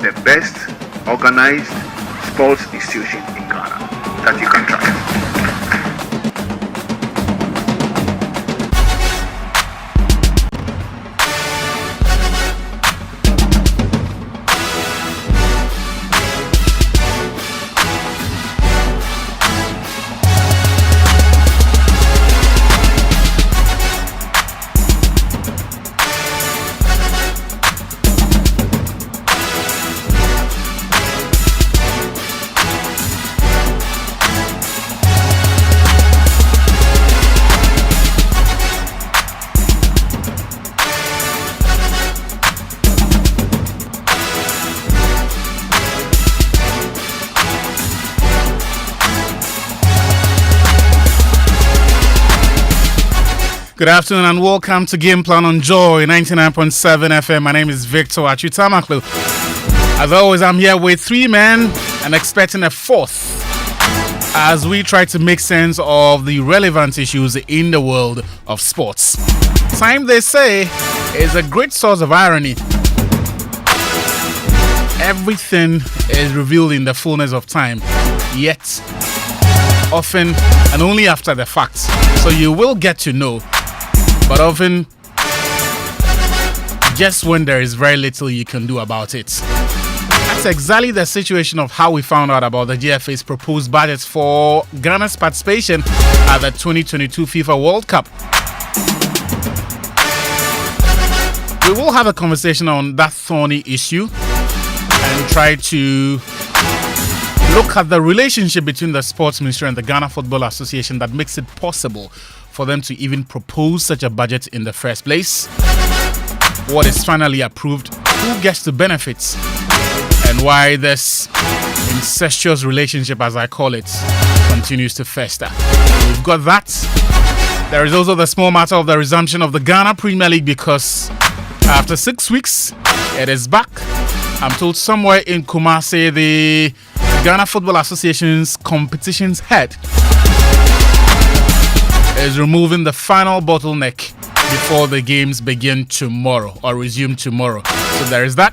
the best organized sports institution in Ghana that you can trust. Good afternoon and welcome to Game Plan on Joy 99.7 FM. My name is Victor Atsue Tamakloe. As always, I'm here with three men and expecting a fourth as we try to make sense of the relevant issues in the world of sports. Time, they say, is a great source of irony. Everything is revealed in the fullness of time, yet often and only after the fact. So you will get to know, but often just when there is very little you can do about it. That's exactly the situation of how we found out about the GFA's proposed budget for Ghana's participation at the 2022 FIFA World Cup. We will have a conversation on that thorny issue and try to look at the relationship between the Sports Ministry and the Ghana Football Association that makes it possible for them to even propose such a budget in the first place. What is finally approved, who gets to benefit, and why this incestuous relationship, as I call it, continues to fester. We've got that. There is also the small matter of the resumption of the Ghana Premier League, because after 6 weeks, it is back. I'm told somewhere in Kumasi, the Ghana Football Association's competitions head is removing the final bottleneck before the games begin tomorrow or resume tomorrow. So there is that.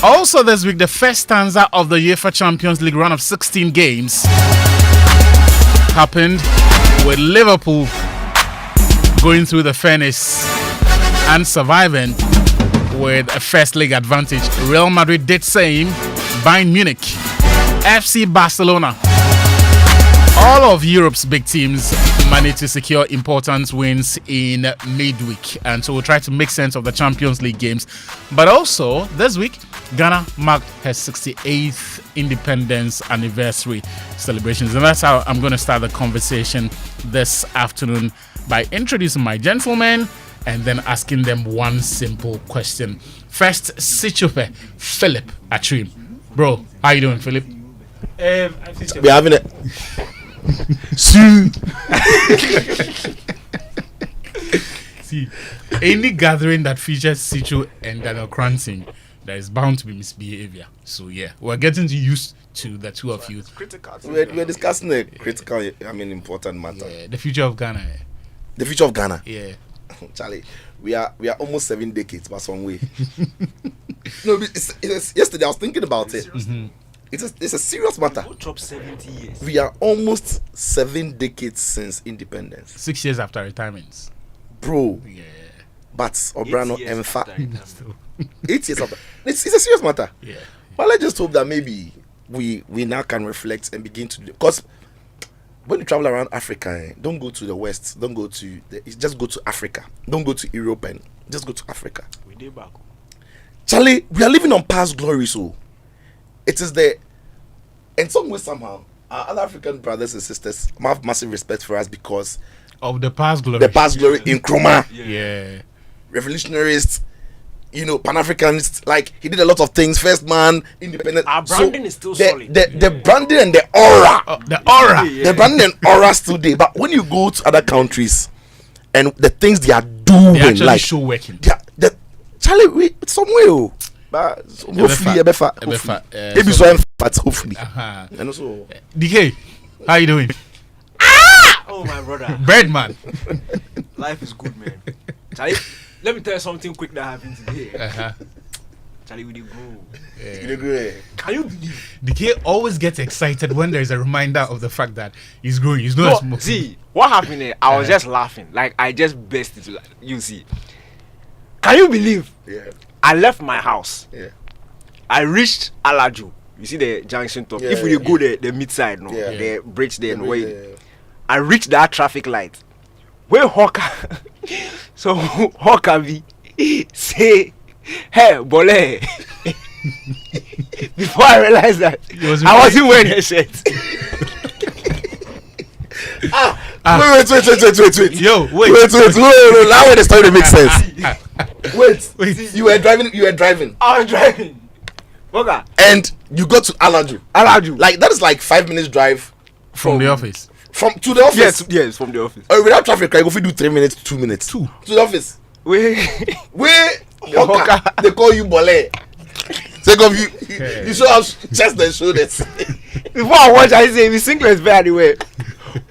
Also this week, the first stanza of the UEFA Champions League run of 16 games happened, with Liverpool going through the furnace and surviving with a first leg advantage. Real Madrid did same, Bayern Munich, FC Barcelona. All of Europe's big teams managed to secure important wins in midweek, and so we'll try to make sense of the Champions League games. But also this week, Ghana marked her 68th independence anniversary celebrations, and that's how I'm going to start the conversation this afternoon, by introducing my gentlemen and then asking them one simple question. First, Sitsofe, Philip Atsue. Bro, how you doing, Philip? We're having it. See, any gathering that features Sitsofe and Daniel Koranteng, there is bound to be misbehavior. So yeah, we're getting used to the two of you. We're discussing a critical, important matter. Yeah, the future of Ghana. The future of Ghana. Yeah. Charlie, we are almost 7 decades by some way. No, yesterday I was thinking about it. Mm-hmm. It's a serious matter. We'll drop 70 years. We are almost 7 decades since independence. 6 years after retirement. Bro. Yeah. But Obrano Emfa. 8 years after. It's a serious matter. Yeah. But let's just hope that maybe we now can reflect and begin to do, because when you travel around Africa, don't go to the West, don't go to just go to Africa. Don't go to Europe, and just go to Africa. We did back. Charlie, we are living on past glory, so it is the, in some way somehow, our other African brothers and sisters have massive respect for us because of the past glory. The past glory in Nkrumah. Yeah. Revolutionists, Pan-Africanists, like he did a lot of things. First man, independent. Our branding is still solid. The branding and the aura. The aura. The branding and aura still there. But when you go to other countries and the things they are doing, they actually like show working. Charlie, we somewhere. But hopefully, maybe so, but hopefully. And also, DK, how you doing? Oh my brother, Bread man. Life is good, man. Charlie, let me tell you something quick that happened today. Charlie, we dey grow. You agree? Can you believe? The kid always gets excited when there's a reminder of the fact that he's growing. He's not No, smoking. see, what happened here? I was just laughing. Like, I just burst into like, you see. Can you believe? Yeah. I left my house. Yeah. I reached Alaju. You see the junction top. Yeah, If we yeah, go the mid side, no, Yeah. the bridge there, no way. Yeah. I reached that traffic light. Where Hawker, so Hawker be say, hey, bole. Before I realized that, I wasn't wearing a shirt. Wait. Yo, wait. Wait. Now when the story makes sense. Wait. You were driving. I was driving. Hawker, And you go to Alaju. Like that is like 5 minutes drive from the office. from to the office. Yes, from the office. Without traffic, right? If you do 3 minutes, 2 minutes. To the office. Where Hawker, they call you Bole. Take off you show us chest and shoulders. before I watch, I say, if singlet very anyway.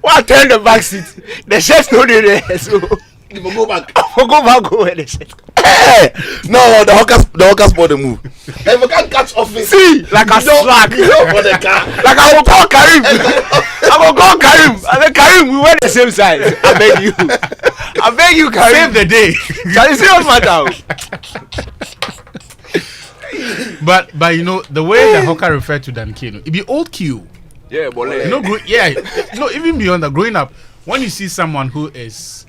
When I turn the back seat, the shirt's not there, so You will go back. I'll go back go wear the shirt. Hey! No, the hawkers bought the move. If you can't catch office, See, like a slack. you know for the car. Like I will call Karim. I will call Karim. I said, Karim, we wear the same size. I beg you, Karim. Save the day. Can you see what's matter? but you know the way the hawker referred to Dankino, it be old Q. Yeah, but You know, no, even beyond that, growing up, when you see someone who is,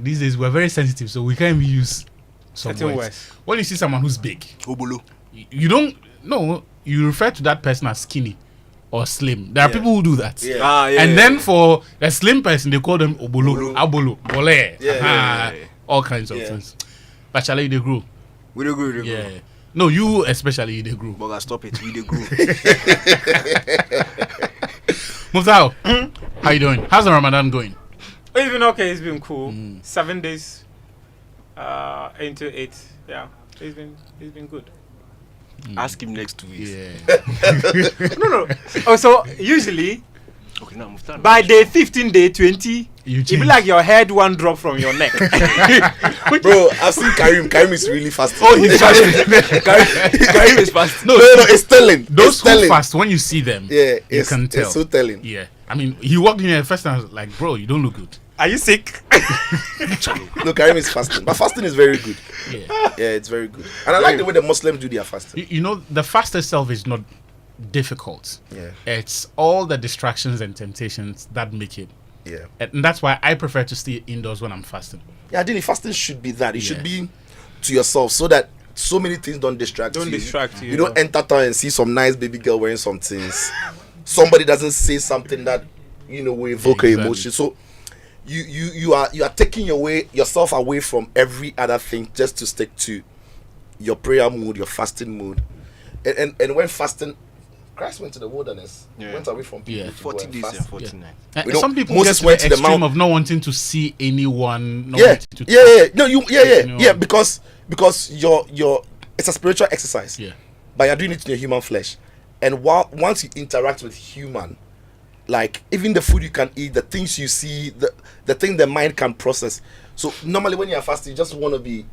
these days we're very sensitive, so we can't even use some Certain words. words. When you see someone who's big, Obolo. you don't no, you refer to that person as skinny or slim. There are people who do that. Yeah. And then for a slim person, they call them obolo, abolo, bole, Yeah. all kinds of things. But Charlie, they grow. We don't go. Yeah. No, you especially, they grow. But stop it. We dey grow. Muftawu, how you doing? How's the Ramadan going? It's been okay. It's been cool. 7 days into it. Yeah, it's been good. Ask him next 2 weeks. Yeah. No. Also, usually Okay, now Muftawu. by day 15, day 20, You it be change. like your head one drop from your neck. Bro, I've seen Karim. Karim is really fast. Oh, he's fasting. Karim is fast. No, it's telling. Those It's who telling. fast, when you see them, Yeah, you can tell. It's so telling. Yeah. I mean, he walked in here first and I was like, bro, you don't look good. Are you sick? No, Karim is fasting. But fasting is very good. Yeah. Yeah, it's very good. And I like the way the Muslims do their fasting. You know, the fast itself is not difficult. Yeah. It's all the distractions and temptations that make it. Yeah. And that's why I prefer to stay indoors when I'm fasting. Yeah, ideally, fasting should be that. It should Yeah. be to yourself so that so many things don't distract you. Don't distract you. You don't enter town and see some nice baby girl wearing some things. Somebody doesn't say something that, will evoke your Exactly. emotion. So you are taking yourself away from every other thing just to stick to your prayer mood, your fasting mood. And when fasting, Christ went to the wilderness, went away from people. Yeah. to go 40 and days fast. and 49. And You know, some people Moses get to went the to the extreme mount- of not wanting to see anyone. Not Yeah, wanting to yeah. No, yeah. Anyone. Because your it's a spiritual exercise. Yeah. But you're doing it in your human flesh, and once you interact with human, like even the food you can eat, the things you see, the thing the mind can process. So normally when you're fasting, you just want to be,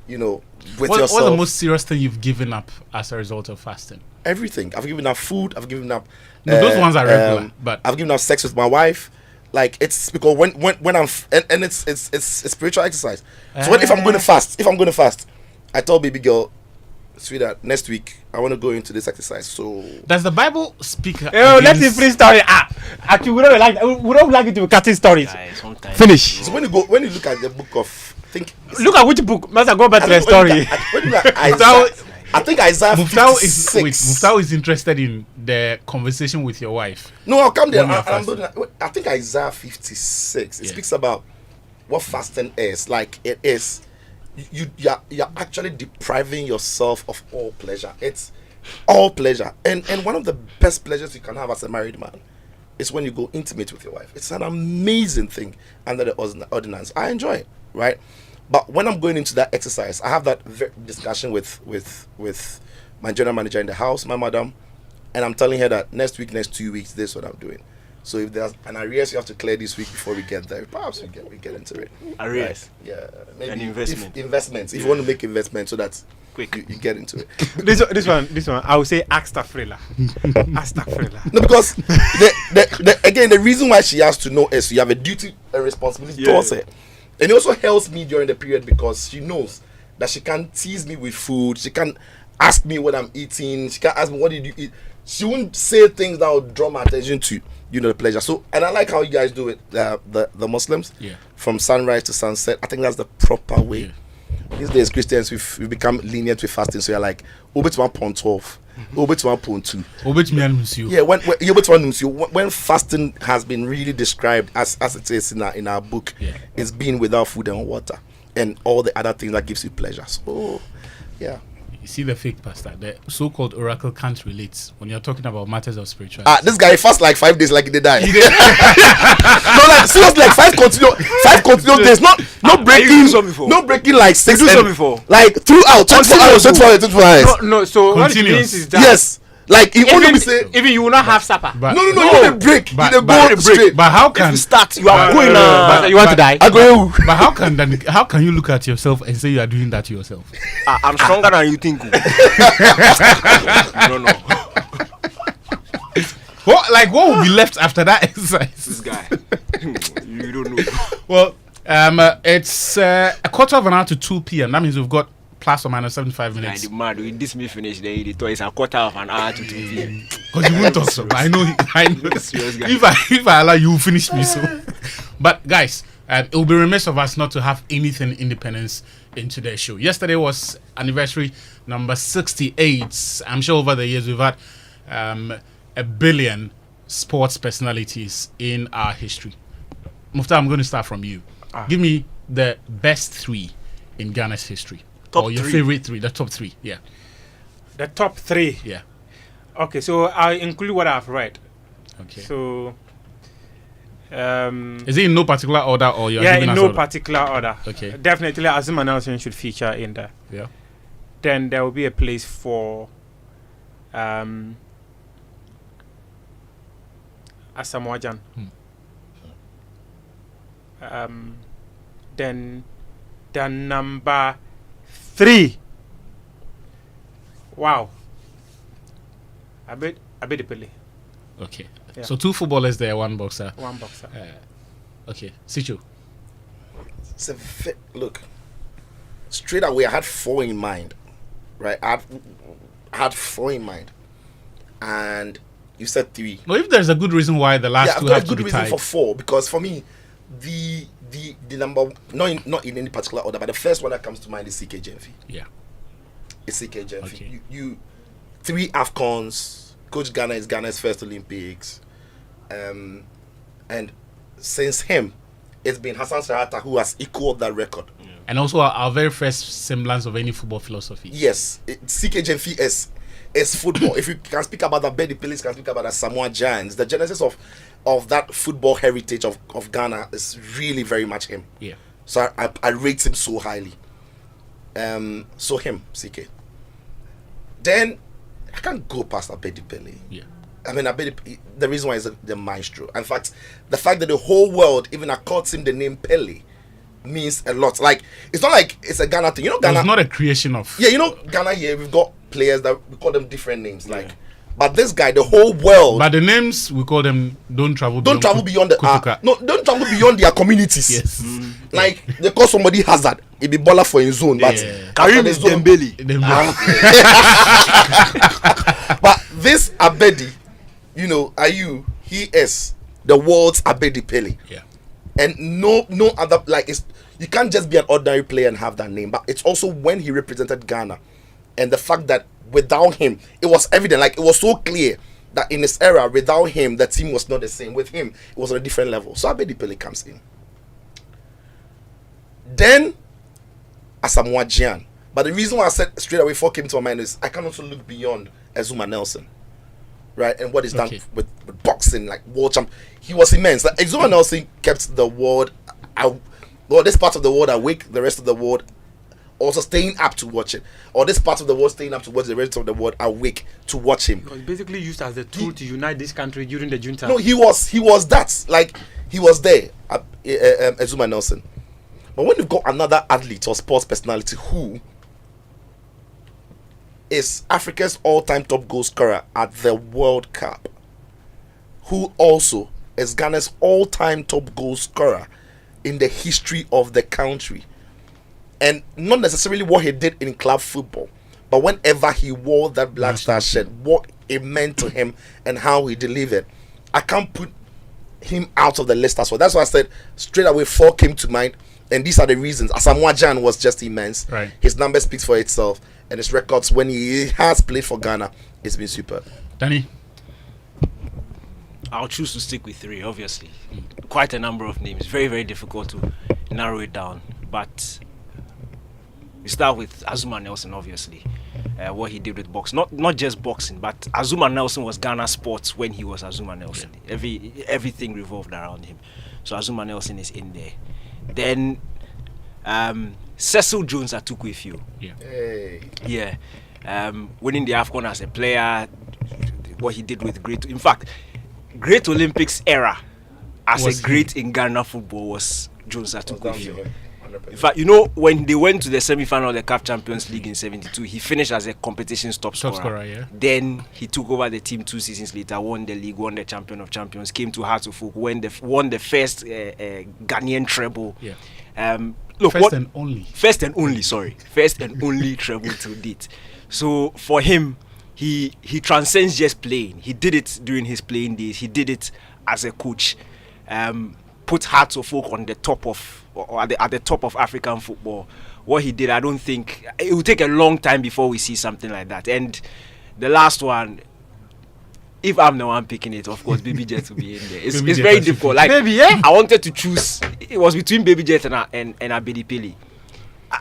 with What's yourself. the most serious thing you've given up as a result of fasting? Everything. I've given up food. I've given up. No, those ones are regular, but I've given up sex with my wife. Like it's because when I'm and it's a spiritual exercise. So if I'm going to fast, I told baby girl, sweetheart, next week I want to go into this exercise. So does the Bible speak? Yo, let's see against- free story. Actually, we don't like it to be cutting stories. Sometimes. Finish. when you look at the book of Look at which book. Master, go back to the story. When you look at Isaiah, I think Isaiah Muftawu 56. is interested in the conversation with your wife. No, I'll come there. When you're I'm fasting. doing, I think Isaiah 56. It Yeah. speaks about what fasting is. Like it is, you're actually depriving yourself of all pleasure. It's all pleasure, and one of the best pleasures you can have as a married man is when you go intimate with your wife. It's an amazing thing under the ordinance. I enjoy it, right? But when I'm going into that exercise, I have that discussion with my general manager in the house, my madam, and I'm telling her that next week, next 2 weeks, this is what I'm doing. So if there's an arrears you have to clear this week before we get there, perhaps we get into it. Arrears. Right. Yeah, maybe An investment. Investments. If you want to make investments, so that Quick. you get into it. This one. I would say Astaghfirullah. Astaghfirullah. No, because again, the reason why she has to know is you have a duty and responsibility towards her. And it also helps me during the period because she knows that she can tease me with food. She can ask me what I'm eating. She can ask me, what did you eat? She won't say things that will draw my attention to, the pleasure. So, and I like how you guys do it, the Muslims. Yeah. From sunrise to sunset. I think that's the proper way. Yeah. These days, Christians, we've become lenient with fasting. So you're like, obit 1.12, obit 1.2. Obit me and monsieur. Yeah, when fasting has been really described as it is in our book, it's being without food and water and all the other things that gives you pleasure. So, yeah. You see the fake pastor, the so-called oracle can't relate when you're talking about matters of spirituality. This guy fast like 5 days like they die. No, like seriously, like 5 continuous days. Not breaking like 6. You do something before. Like throughout 24 hours, 24 hours. No. So what it Continuous. means is that Yes. Like you only be say even you will not have supper. But, no, you need a break. You need a go straight. But how can If you start, you are going. You want to die? I go. But how can you look at yourself and say you are doing that to yourself? I'm stronger than you think. No. What will be left after that exercise? This guy. You don't know. Well, it's a quarter of an hour to 2 p.m. That means we've got plus or minus 75 minutes. Mad. With this me finish, the toy is a quarter of an hour to 2 p.m. Because you won't talk so. I know. Serious guy. If I allow you, finish me so. But guys, it will be remiss of us not to have anything independence in today's show. Yesterday was anniversary number 68. I'm sure over the years we've had 1 billion sports personalities in our history. Muftawu, I'm going to start from you. Give me the best 3 in Ghana's history. Top or your 3. favorite 3, the top 3. Yeah. The top 3. Yeah. Okay, so I include what I've read. Okay. So is it in no particular order or you're giving in us no order? particular order. Okay. Definitely Azuma Nelson should feature in there. Yeah. Then there will be a place for Asamoah Gyan. Then the number 3. Wow. Abedipele. Okay. Yeah. So 2 footballers there, 1 boxer. 1 boxer. Okay. Sicho. Look, straight away I had 4 in mind, right? I had 4 in mind, and you said 3. No, if there's a good reason why the last I've 2 got have a to good be reason tied. for 4 because for me, the number not in any particular order, but the first one that comes to mind is CK Jenfi. Yeah. It's CK Jenfi. Okay. You 3 AFCONs. Coach Ghana is Ghana's first Olympics, and since him, it's been Hassan Sarata who has equaled that record. Yeah. And also our very first semblance of any football philosophy. Yes, CK Jenfi is football. If you can speak about the Betty Pillis, can speak about the Samoa Giants. The genesis of that football heritage of Ghana is really very much him. Yeah. So I rate him so highly. So him, CK. Then I can't go past Abedipele. Yeah. I mean, the reason why is the maestro. In fact, the fact that the whole world even accords him the name Pele means a lot. Like, it's not like it's a Ghana thing. You know, Ghana. It's not a creation of. Yeah, you know, Ghana here, we've got players that we call them different names. Like, but this guy, the whole world. But the names, we call them don't travel beyond the don't travel beyond their communities. Yes. Like, they call somebody Hazard. It be baller for his zone. But Karim is Dembele. But this Abedi, he is the world's Abedi Pele. Yeah. And no other, like, you can't just be an ordinary player and have that name. But it's also when he represented Ghana, and the fact that without him, it was evident, like, it was so clear that in this era, without him, the team was not the same. With him, it was on a different level. So Abedi Pele comes in. Then Asamoah Gyan. But the reason why I said straight away 4 came to my mind is I can also look beyond Azuma Nelson, right? And what he's done with boxing, like world champ. He was immense. Like, Azuma Nelson kept the world, this part of the world awake, the rest of the world also staying up to watch it, or this part of the world staying up to watch the rest of the world awake to watch him. It was basically used as a tool to unite this country during the junta. No, he was that. Like, he was there, Azuma Nelson. But when you've got another athlete or sports personality who is Africa's all-time top goal scorer at the World Cup, who also is Ghana's all-time top goal scorer in the history of the country, and not necessarily what he did in club football, but whenever he wore that Black Star shirt, what it meant to him and how he delivered, I can't put him out of the list as well. That's why I said straight away 4 came to mind, and these are the reasons. Asamoah Gyan was just immense. Right. His number speaks for itself, and his records when he has played for Ghana, it's been superb. Danny? I'll choose to stick with 3, obviously. Quite a number of names. Very, very difficult to narrow it down. But we start with Azuma Nelson, obviously. What he did with boxing. Not just boxing, but Azuma Nelson was Ghana sports when he was Azuma Nelson. Everything revolved around him. So Azuma Nelson is in there. Then Cecil Jones Atukwe. Yeah. Hey. Yeah. Winning the AFCON as a player, what he did with Great Olympics era as a great in Ghana football was Jones Atukwe. In fact, when they went to the semi-final of the CAF Champions League in '72, he finished as a competition's top scorer. Yeah. Then he took over the team 2 seasons later, won the league, won the Champion of Champions, came to Hearts of Oak, won the first Ghanaian treble. Yeah. First and only treble to date. So for him, he transcends just playing. He did it during his playing days. He did it as a coach. Put Hearts of Oak on the top of, or at the top of African football. What he did, I don't think it will take a long time before we see something like that. And the last one, if I'm the one picking it, of course, Baby Jet will be in there. It's very difficult. Like, I wanted to choose. It was between Baby Jet and Abedi Pele.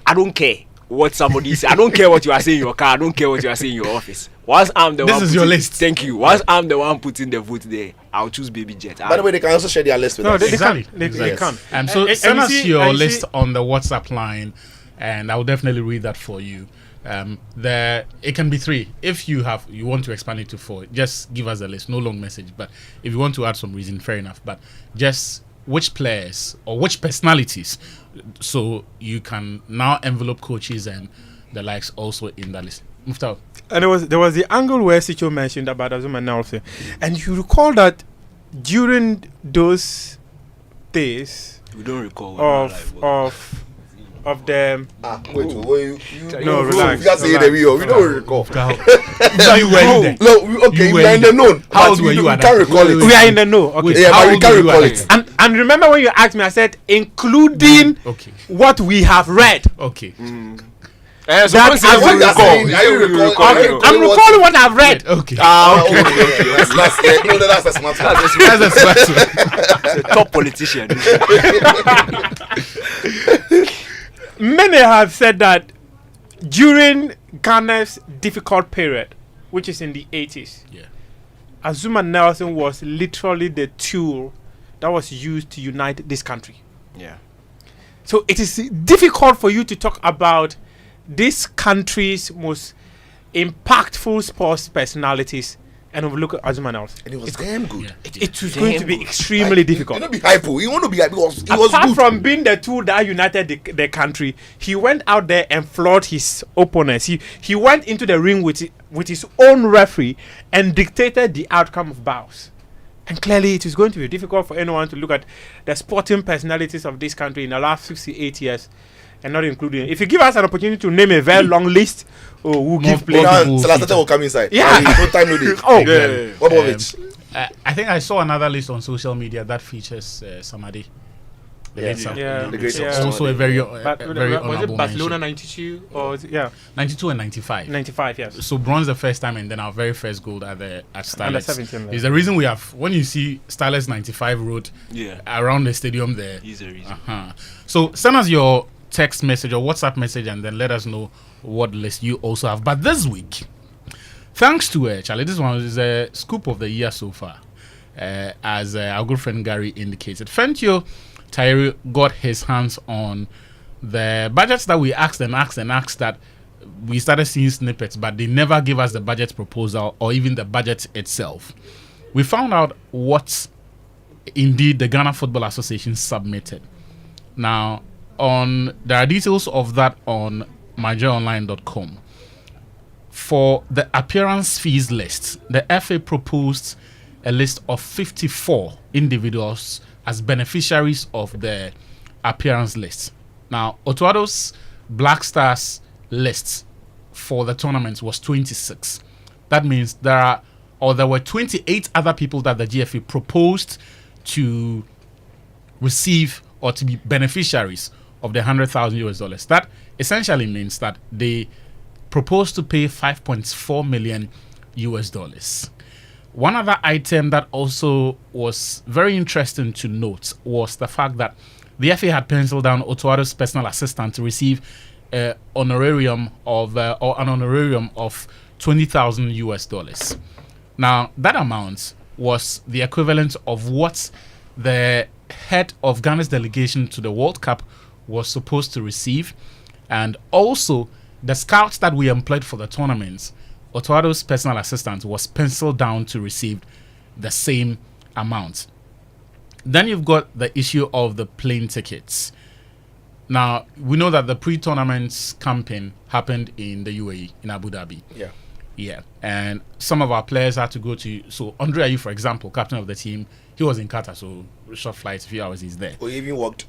I don't care what somebody says. I don't care what you are saying in your car. I don't care what you are saying in your office. Once I'm the one. This is your list. Thank you. Once I'm the one putting the vote there, I'll choose Baby Jet. By the way, they can also share their list with us. Exactly. They can. So send us your list on the WhatsApp line, and I'll definitely read that for you. It can be 3. If you want to expand it to 4, just give us a list. No long message. But if you want to add some reason, fair enough. But just which players or which personalities, so you can now envelope coaches and the likes also in that list. Muftawu. And there was the angle where Sitsofe mentioned about Azuma Nelson, and you recall that during those days we don't recall of the No, relax. We don't recall. You were in there. No, okay, we are in the known. How old were you We at can't that? recall it. We are in the know. Okay. Yeah, How but we old can't were you recall at it. that? And remember when you asked me, I said including what we have read. Okay. So That once you What you are recall, saying, are you recall? Okay, I'm recalling what I've read. Okay. Okay. That's a smart one. That's a smart one. the top politician. Many have said that during Ghana's difficult period, which is in the 80s, Yeah. Azuma Nelson was literally the tool that was used to unite this country. Yeah. So it is difficult for you to talk about this country's most impactful sports personalities and look at Azuma Nelson. And it was damn good. Yeah. It was going to be extremely difficult. You don't be hypo. You want to be hypo because he was Apart good. from being the tool that united the country, he went out there and floored his opponents. He went into the ring with his own referee and dictated the outcome of bouts. And clearly, it is going to be difficult for anyone to look at the sporting personalities of this country in the last 68 years and not including. If you give us an opportunity to name a very long list, we'll give play. Salatete will come inside. Yeah. No time, no day. Oh, Yeah. What about it? I think I saw another list on social media that features Samadi. The late Sam- Yeah. The great Yeah. Sam- Also a very, but very was honorable it Barcelona mention. 92 or was it, yeah 92 and 95. 95? Yes. So bronze the first time, and then our very first gold at Starlets. 17, Is the reason we have, when you see Starlets 95 road Yeah. around the stadium there. He's a reason. So send us your text message or WhatsApp message, and then let us know what list you also have. But this week, thanks to Charlie, this one is a scoop of the year so far, as our good friend Gary indicated. Fentio Tyree got his hands on the budgets that we asked that we started seeing snippets, but they never gave us the budget proposal or even the budget itself. We found out what indeed the Ghana Football Association submitted. Now, there are details of that on myjoyonline.com. For the appearance fees list, the FA proposed a list of 54 individuals as beneficiaries of the appearance list. Now, Otuado's Black Stars list for the tournament was 26. That means there were 28 other people that the GFA proposed to receive or to be beneficiaries of the $100,000. That essentially means that they proposed to pay $5.4 million. One other item that also was very interesting to note was the fact that the FA had penciled down Otuado's personal assistant to receive an honorarium of $20,000. Now, that amount was the equivalent of what the head of Ghana's delegation to the World Cup was supposed to receive, and also the scouts that we employed for the tournament, Otuado's personal assistant was penciled down to receive the same amount. Then you've got the issue of the plane tickets. Now, we know that the pre-tournament campaign happened in the UAE, in Abu Dhabi. Yeah. And some of our players had to go to... So, Andre Ayew, for example, captain of the team, he was in Qatar, so short flight, a few hours, he's there. Or he even walked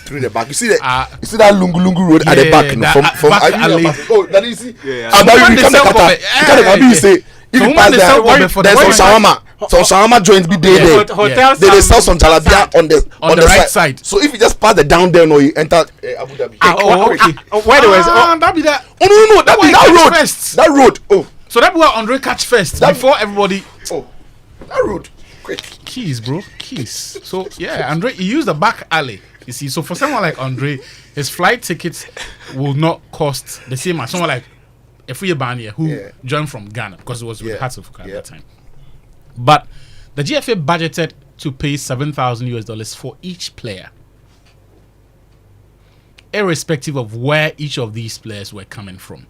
through the back. You see that? You see that Lungu Road at the back? From back alley. Oh, that is it. And now you come to Qatar. You say, if you pass there, there's some shawarma. Some shawarma joints be there. Hotels. They sell some jalabia on the right side. So if you just pass the down there, no, you enter Abu Dhabi. Where there was... that be that. Oh no, that road. That road. Oh. So that where Andre catch first before everybody. Oh, that road. Quick. Keys, bro. Keys. So yeah, Andre, he used the back alley. You see, so for someone like Andre, his flight tickets will not cost the same as someone like Efuye Bania who joined from Ghana because it was with Sitsofe at that time. But the GFA budgeted to pay $7,000 for each player, irrespective of where each of these players were coming from.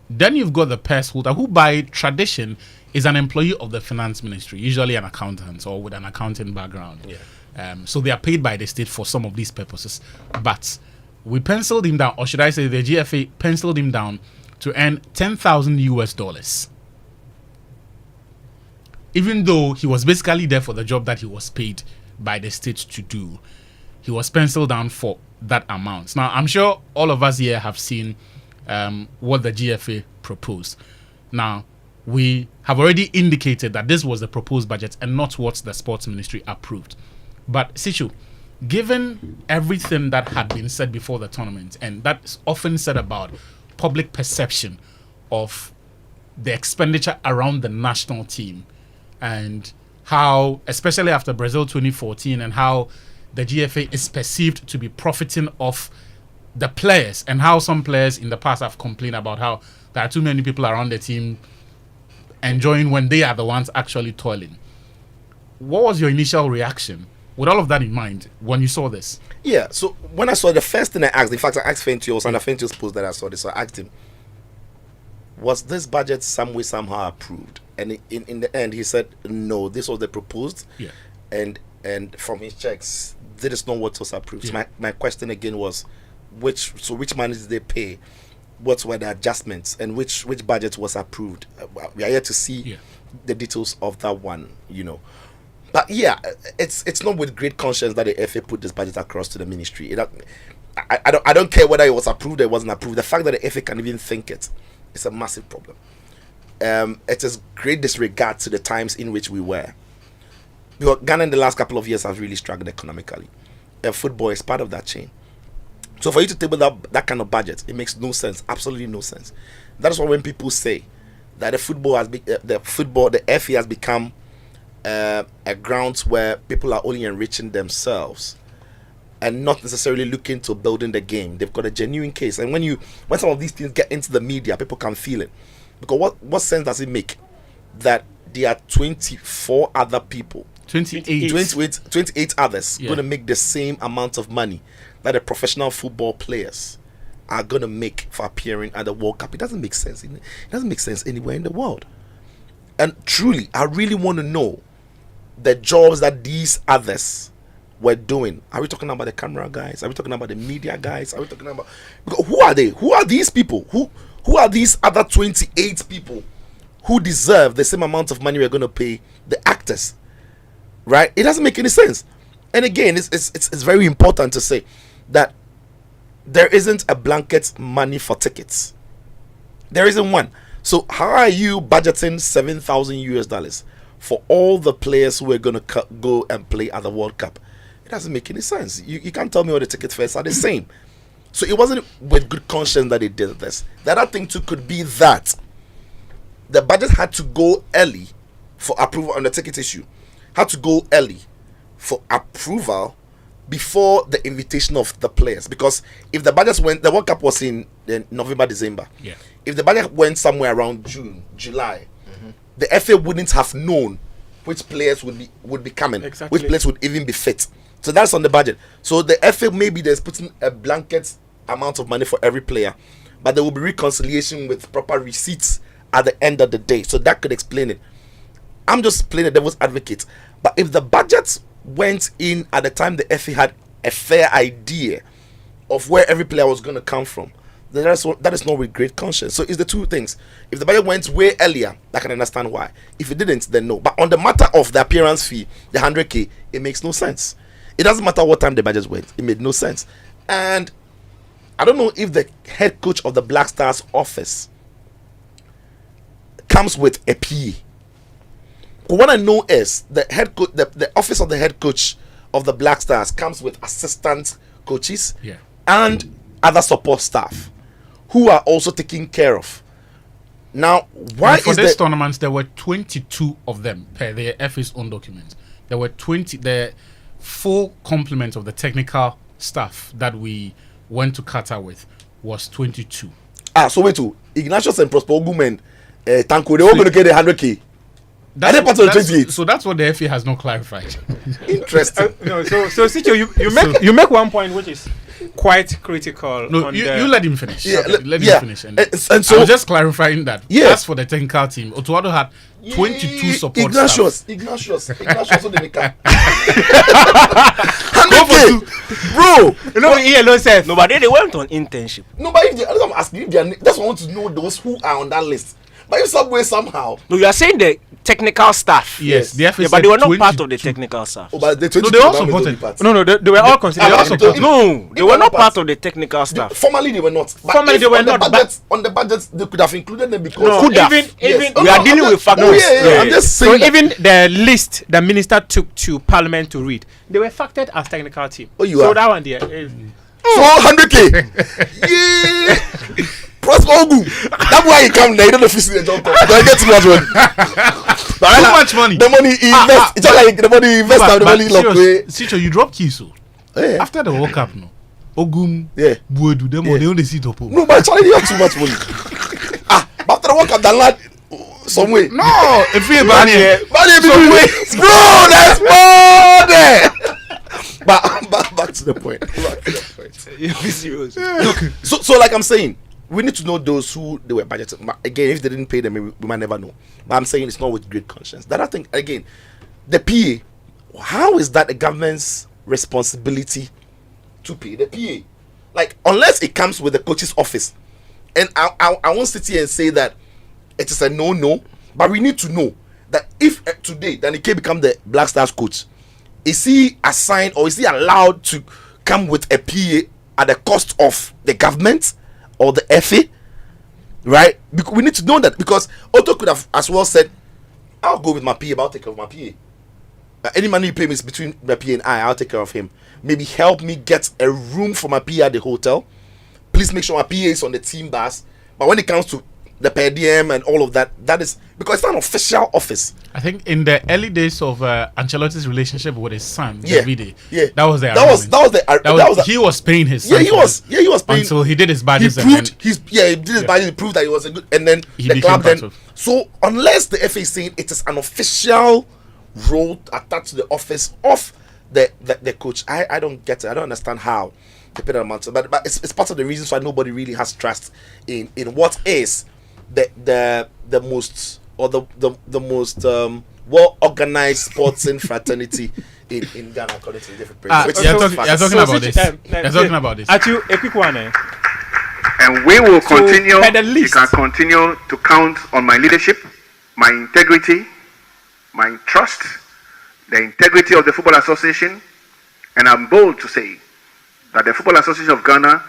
Then you've got the purse holder, who by tradition is an employee of the finance ministry, usually an accountant or with an accounting background. So they are paid by the state for some of these purposes. But we penciled him down, or should I say the GFA penciled him down to earn $10,000. Even though he was basically there for the job that he was paid by the state to do, he was penciled down for that amount. Now, I'm sure all of us here have seen what the GFA proposed. Now, we have already indicated that this was the proposed budget and not what the sports ministry approved. But Sichu, given everything that had been said before the tournament, and that's often said about public perception of the expenditure around the national team, and how, especially after Brazil 2014, and how the GFA is perceived to be profiting off the players, and how some players in the past have complained about how there are too many people around the team enjoying when they are the ones actually toiling. What was your initial reaction with all of that in mind when you saw this? Yeah, so when I saw the first thing I asked, in fact, I asked Fentios, and Fentios post that I saw this, so I asked him, was this budget some way, somehow approved? And in the end, he said, no, this was the proposed. And from his checks, this is not what was approved. So my question again was, which money did they pay? What were the adjustments, and which budget was approved? We are yet to see the details of that one, But it's not with great conscience that the FA put this budget across to the ministry. I don't care whether it was approved or it wasn't approved. The fact that the FA can even think it's a massive problem. It is great disregard to the times in which we were. Because Ghana in the last couple of years has really struggled economically. And football is part of that chain. So for you to table that kind of budget, it makes no sense, absolutely no sense. That's why when people say that the FA has become a ground where people are only enriching themselves and not necessarily looking to building the game, they've got a genuine case. And when some of these things get into the media, people can feel it. Because what sense does it make that there are 24 other people, 28 others going to make the same amount of money that the professional football players are going to make for appearing at the World Cup. It doesn't make sense. It doesn't make sense anywhere in the world. And truly, I really want to know the jobs that these others were doing. Are we talking about the camera guys? Are we talking about the media guys? Are we talking about... Because who are they? Who are these people? Who are these other 28 people who deserve the same amount of money we're going to pay the actors? Right? It doesn't make any sense. And again, it's very important to say that there isn't a blanket money for tickets. There isn't one. So how are you budgeting $7,000 for all the players who are going to go and play at the World Cup? It doesn't make any sense. You can't tell me all the ticket fares are the same. So it wasn't with good conscience that they did this. The other thing too could be that the budget had to go early for approval on the ticket issue. Had to go early for approval before the invitation of the players. Because if the budget went, the World Cup was in November, December. Yeah. If the budget went somewhere around June, July, the FA wouldn't have known which players would be coming, Exactly. which players would even be fit. So that's on the budget. So the FA maybe there's putting a blanket amount of money for every player, but there will be reconciliation with proper receipts at the end of the day. So that could explain it. I'm just playing the devil's advocate. But if the budget went in at the time the FA had a fair idea of where every player was going to come from, then that is not with great conscience. So it's the two things. If the budget went way earlier, I can understand why. If it didn't, then no. But on the matter of the appearance fee, the 100k, it makes no sense. It doesn't matter what time the budget went. It made no sense. And I don't know if the head coach of the Black Stars office comes with a PA. But what I know is the head coach, the office of the head coach of the Black Stars comes with assistant coaches and other support staff who are also taken care of. Now, why and for is this the tournament there were 22 of them per the FA's own documents. There were 20. The full complement of the technical staff that we went to Qatar with was 22. so wait to Ignatius and Prosper Ogum and Tanko, they all going to get the 100k. Are they part of the 28? So that's what the FA has not clarified. Interesting. No, so Sitcho, you make one point which is quite critical. No, on you the, let him finish. Yeah, Let him finish. And so I was just clarifying that. Yeah. As for the technical team, Otuado had 22 support staff. Ignatius, what they make up? 100k, bro. No, he alone says No, but they went on internship. No, but if I'm asking if they are, that's what I want to know those who are on that list. But if some way somehow, No, you are saying the technical staff. Yes, the FA Yeah, said but they were not 22. part of the technical staff. but the 22 they also members voted. don't be part. no, they were all considered. I technical. also told No, they were not part of the technical staff. Formally they were not. But Formally if they were on the not, budget, on the budget they could have included them because No, Could have. even Yes. We are dealing with factors. I'm just so saying that. even the list the minister took to Parliament to read, they were factored as technical team. Oh, you so are. that one there. So 100k. Yeah. Prosper Ogu. That's why he come there. You don't know if you see the job. Do I get too much money? Too much money. The money he invest. It's not like the money he invest and the money lock away. Sitcho, you dropped keys. So Yeah. after the World Cup, no. Ogum, Yeah. Buedu, them Yeah. they only sit up. No, but Charlie, you have too much money. But after the World Cup, the lad some way. No, if we ban here. Money some way. Bro, there's more there. But back to the point. So like I'm saying, we need to know those who they were budgeted. But again, if they didn't pay them, we might never know. But I'm saying it's not with great conscience. That I think again, the PA, how is that a government's responsibility to pay the PA? Like unless it comes with the coach's office, and I won't sit here and say that it is a no, but we need to know that if today Danny become the Black Stars coach, is he assigned or is he allowed to come with a PA at the cost of the government or the FA? Right? Because we need to know that, because Otto could have as well said, I'll go with my PA, but I'll take care of my PA. Any money you pay me is between my PA and I'll take care of him. Maybe help me get a room for my PA at the hotel. Please make sure my PA is on the team bus. But when it comes to the per diem and all of that, that is because it's not an official office. I think in the early days of Ancelotti's relationship with his son, Yeah, Davide, yeah. that was the He was paying his yeah, son he for was. it Yeah, he was paying. until he did his He badges and proved then he did his badges. He proved that he was a good, and then He the became club then. part of- So unless the FA is saying it is an official role attached to the office of the coach, I don't get it. I don't understand how they paid that amount. So, but it's part of the reasons why nobody really has trust in what is the most well organized sportsing fraternity in Ghana according to the different places. You're talking about this. You're talking about this. Atsue, a quick one. And we will continue. at the You least- can continue to count on my leadership, my integrity, my trust, the integrity of the Football Association, and I'm bold to say that the Football Association of Ghana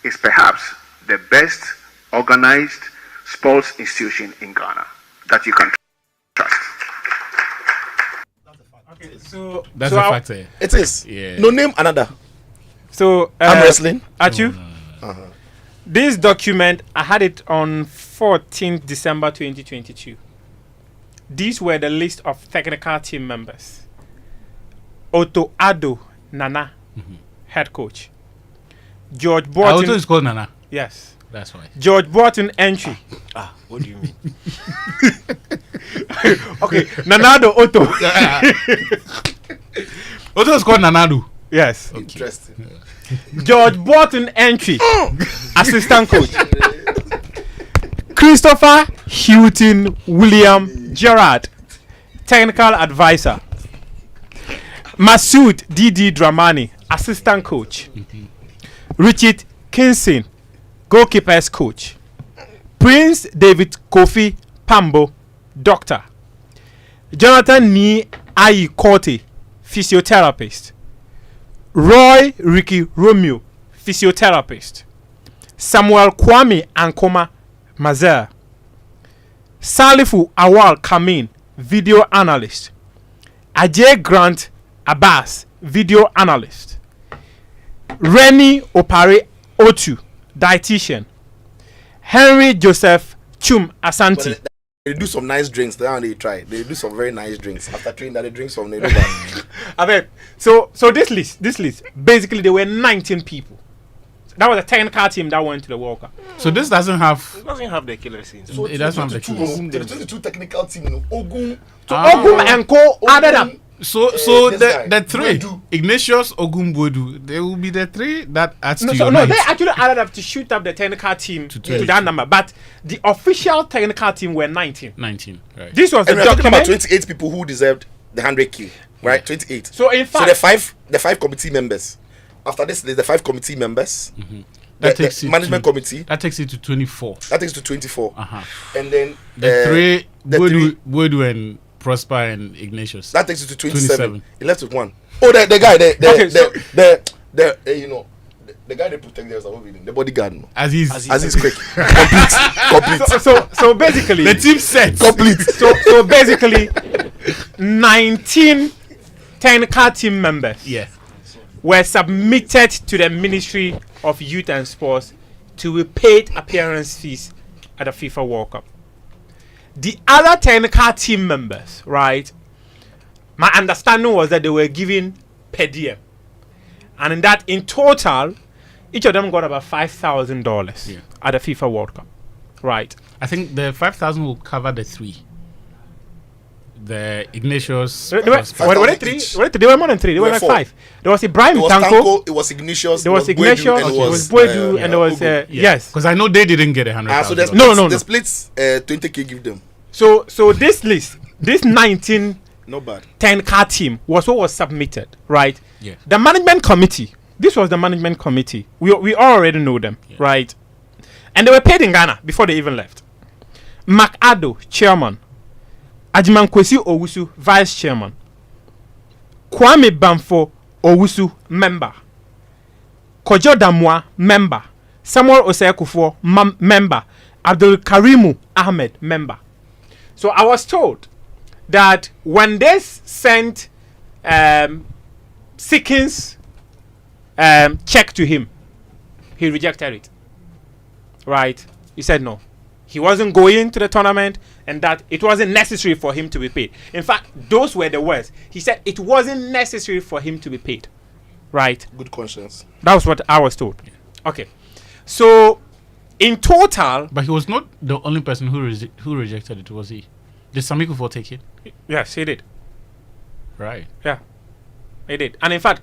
is perhaps the best organized sports institution in Ghana that you can trust. So That's so a I- fact. It is. Yeah. No, name another. So I'm wrestling. Atsue, this document I had it on 14th December 2022. These were the list of technical team members. Otto Addo Nana, head coach. George Auto Borton. is called Nana. Yes. That's why. George Borton entry. What do you mean? Okay, Nanado Otto. Auto is called Nanadu. Yes. Interesting. George Borton entry. Assistant coach. Christopher Houghton William Gerard, technical advisor. Masood Didi Dramani, assistant coach. Richard Kinson, goalkeepers coach. Prince David Kofi Pambo, doctor. Jonathan Ni Ayi Korte, physiotherapist. Roy Ricky Romeo, physiotherapist. Samuel Kwame Ankoma Mazer. Salifu Awal Kamin, video analyst. Ajay Grant Abbas, video analyst. Rennie Opare Otu, dietitian. Henry Joseph Chum Asante. But they do some nice drinks. That's how they try. They do some very nice drinks. After training, that they drink some. They do that. I mean, so this list, basically there were 19 people. That was a technical team that went to the World Cup. So this doesn't have. It doesn't have the killer scenes. So It doesn't have the keys. The 22 technical team, you know, Ogun. So Ogum and Co added up. So this the guy, three, Boadu. Ignatius Ogumbodu, they will be the three that adds No, to so your no, night. they actually added up to shoot up the technical team to 22. that number. But the official technical team were 19. 19, right. This was And the we're talking about document. 28 people who deserved the 100K, right? 28. So in So fact, the five committee members. After this, there's the 5 committee members. That The takes it management to, committee. That takes it to 24. That takes to 24. Uh-huh. And then The three, the Bodu and Prosper and Ignatius. that takes you to 27. 27. He left with 1. Oh, the guy, Okay, so- you know, the guy they protect there is the bodyguard. No? Aziz. Aziz Quick. Complete. so basically, The team set. Complete. so basically, 19 technical team members Yeah. were submitted to the Ministry of Youth and Sports to be paid appearance fees at the FIFA World Cup. The other technical team members, right? My understanding was that they were given per diem, and in that, in total, each of them got about $5,000 Yeah. at the FIFA World Cup, right? I think the 5,000 will cover the three. The Ignatius. They were, Prosper. were they 5,000 three? each. They were more than three. They were Were like 4. 5. There was Ibrahim It was Tanko. Tanko, it was Ignatius, There was Boadu, Ignatius. and It was Boadu, and there was Ogun. yes. Because I know they didn't get 100,000. So there's No, no, the no. splits 20K give them. So this list, this 19 Not bad. 10-car team was what was submitted, right? Yeah. The management committee. This was the management committee. We already know them, right? And they were paid in Ghana before they even left. Mark Addo, chairman. Ajimankwesi Owusu, vice chairman. Kwame Bamfo Owusu, member. Kojo Damwa, member. Samuel Osei-Kufo, member. Abdul Karimu Ahmed, member. So I was told that when they sent Sikins check to him, he rejected it. Right? He said no. He wasn't going to the tournament and that it wasn't necessary for him to be paid. In fact, those were the words. He said it wasn't necessary for him to be paid. Right? Good conscience. That was what I was told. Okay. So, in total... But he was not the only person who rejected it, was he? Did Sami Kufuor take it? Yes, he did. Right. Yeah. He did. And in fact,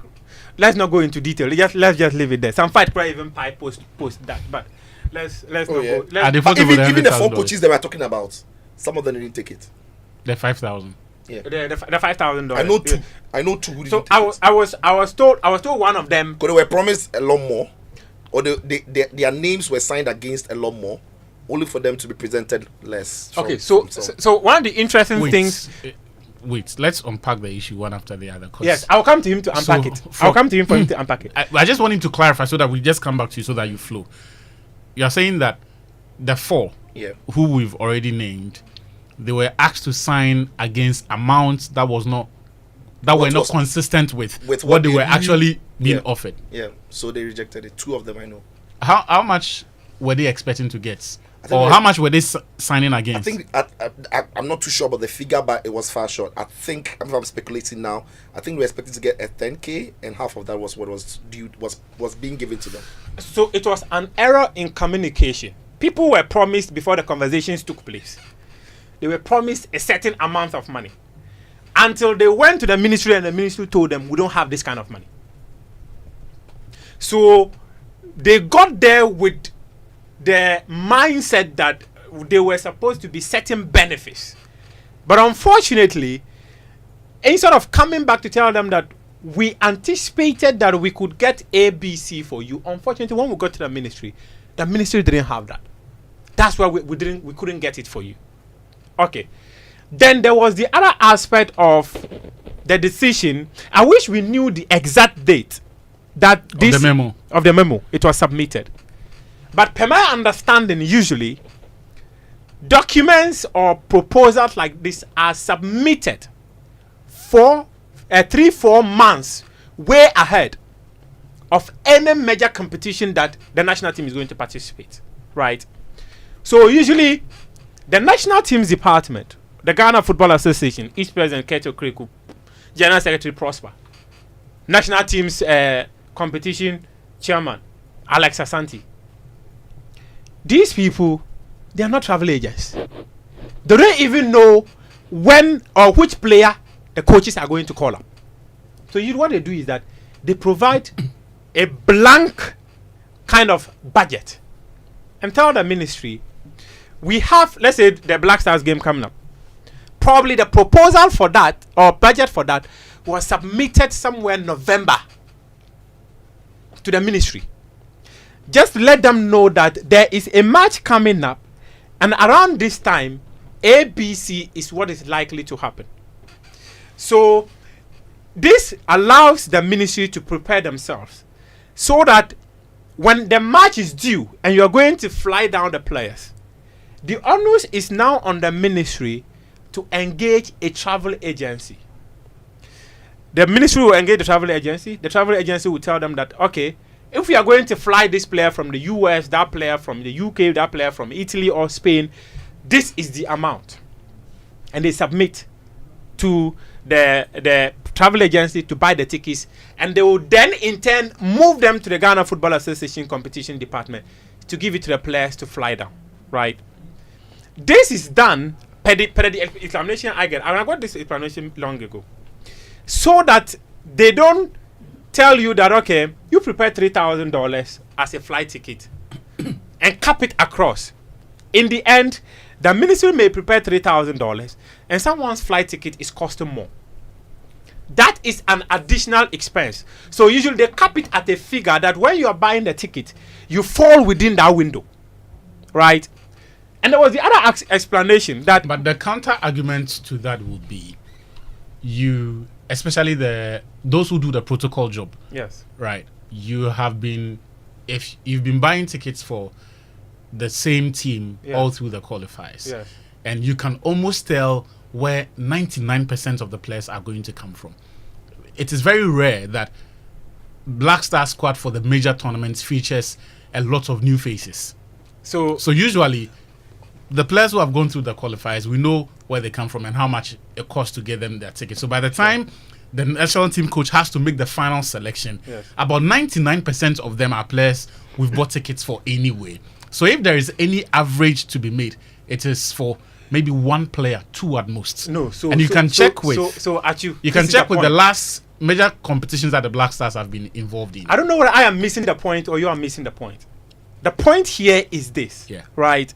let's not go into detail. Let's just leave it there. Some fight probably even post that, but let's not go. But even the 4 coaches that we're talking about, some of them didn't take it. The 5,000. Yeah, the $5,000. I know two. I know two. Who So didn't take it. I was told one of them. Because they were promised a lot more, or their names were signed against a lot more, only for them to be presented less. Okay, so one of the interesting things. Wait, let's unpack the issue one after the other. Yes, I'll come to him to unpack it. I'll come to him for him to unpack it. I just want him to clarify so that we just come back to you so that you flow. You're saying that the 4 who we've already named, they were asked to sign against amounts that were not consistent with what they were actually being offered. Yeah, so they rejected it. 2 of them I know. How much were they expecting to get? Or how much were they signing against? I think I'm not too sure about the figure, but it was far short. I think, if I'm speculating now, I think we were expecting to get a 10K, and half of that was what was due, was being given to them. So it was an error in communication. People were promised before the conversations took place. They were promised a certain amount of money until they went to the ministry, and the ministry told them, we don't have this kind of money. So they got there with the mindset that they were supposed to be certain benefits. But unfortunately, instead of coming back to tell them that we anticipated that we could get ABC for you, unfortunately, when we got to the ministry didn't have that. That's why we couldn't get it for you. Okay. Then there was the other aspect of the decision. I wish we knew the exact date that of the memo it was submitted. But per my understanding, usually documents or proposals like this are submitted for 3-4 months way ahead of any major competition that the national team is going to participate, right? So usually the national teams department, the Ghana Football Association, East President Keto Kriku, General Secretary Prosper, national teams competition chairman Alex Asante. These people, they are not travel agents. They don't even know when or which player the coaches are going to call up. So what they do is that they provide a blank kind of budget and tell the ministry, we have, let's say, the Black Stars game coming up. Probably the proposal for that or budget for that was submitted somewhere in November to the ministry. Just let them know that there is a match coming up, and around this time, ABC is what is likely to happen. So this allows the ministry to prepare themselves so that when the match is due and you're going to fly down the players, the onus is now on the ministry to engage a travel agency. The ministry will engage the travel agency. The travel agency will tell them that, okay, if we are going to fly this player from the US, that player from the UK, that player from Italy or Spain, this is the amount. And they submit to the travel agency to buy the tickets, and they will then in turn move them to the Ghana Football Association competition department to give it to the players to fly down, right? This is done per the explanation I get. I got this explanation long ago. So that they don't tell you that, okay, you prepare $3,000 as a flight ticket and cap it across. In the end, the ministry may prepare $3,000 and someone's flight ticket is costing more. That is an additional expense. So usually they cap it at a figure that when you are buying the ticket, you fall within that window, right? And there was the other explanation that... But the counter argument to that would be you... especially those who do the protocol job. Yes. Right. If you've been buying tickets for the same team all through the qualifiers. Yes. And you can almost tell where 99% of the players are going to come from. It is very rare that Black Star squad for the major tournaments features a lot of new faces. So usually the players who have gone through the qualifiers, we know where they come from and how much it costs to get them their ticket. So by the time the national team coach has to make the final selection, about 99% of them are players we've bought tickets for anyway. So if there is any average to be made, it is for maybe one player, two at most. No, so and you can check with Atsue, you can check with the last major competitions that the Black Stars have been involved in. I don't know whether I am missing the point or you are missing the point. The point here is this, right?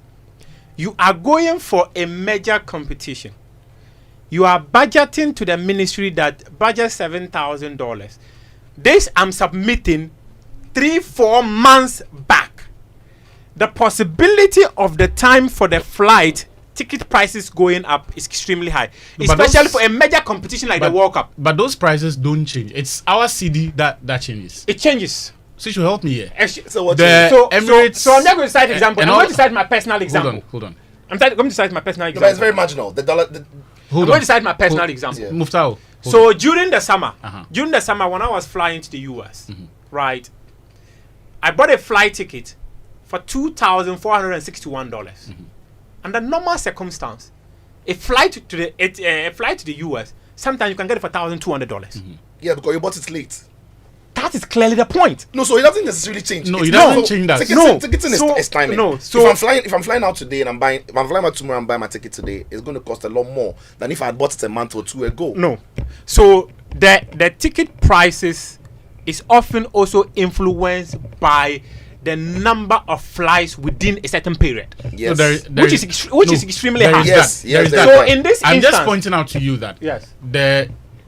You are going for a major competition. You are budgeting to the ministry that budget $7,000. This I'm submitting 3-4 months back. The possibility of the time for the flight ticket prices going up is extremely high, especially for a major competition like the World Cup. But those prices don't change. It's our CD that changes. It changes. So you should help me here. So I'm just going to cite example. I'm going to cite my personal example. Hold on. I'm going to cite my personal example. But it's very marginal. The dollar. I'm going to cite my personal example. Muftawu. So during the summer, when I was flying to the US, right, I bought a flight ticket for $2,461. Under normal circumstance, a flight to the US, sometimes you can get it for $1,200. Yeah, because you bought it late. That is clearly the point. No, so it doesn't necessarily change. No, it doesn't change that. Ticketing is timing. No, if I'm flying out today and if I'm flying out tomorrow and buying my ticket today, it's going to cost a lot more than if I had bought it a month or two ago. No, so the ticket prices is often also influenced by the number of flights within a certain period. Yes, so which is extremely high. Yes. So in this I'm instance, just pointing out to you that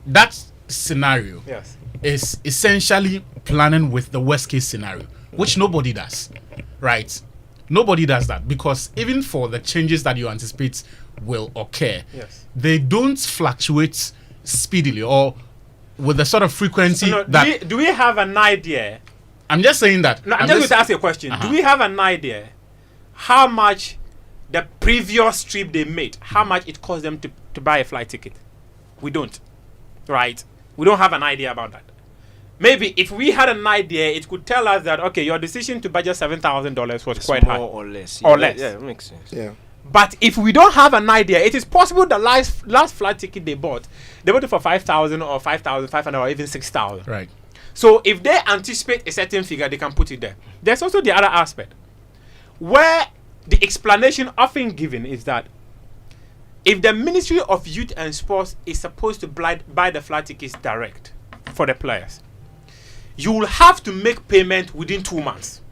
that scenario is essentially planning with the worst case scenario, which nobody does, right? Nobody does that, because even for the changes that you anticipate will occur, they don't fluctuate speedily or with the sort of frequency that. Do we have an idea? I'm just saying that. No, I'm just going to ask you a question. Do we have an idea how much the previous trip they made, how much it cost them to buy a flight ticket? We don't, right? We don't have an idea about that. Maybe if we had an idea, it could tell us that, okay, your decision to budget $7,000 was quite high. More or less. Or less. Yeah, it makes sense. Yeah. But if we don't have an idea, it is possible the last flight ticket they bought it for $5,000 or $5,500 or even $6,000. Right. So if they anticipate a certain figure, they can put it there. There's also the other aspect, where the explanation often given is that if the Ministry of Youth and Sports is supposed to buy the flight tickets direct for the players, you will have to make payment within 2 months.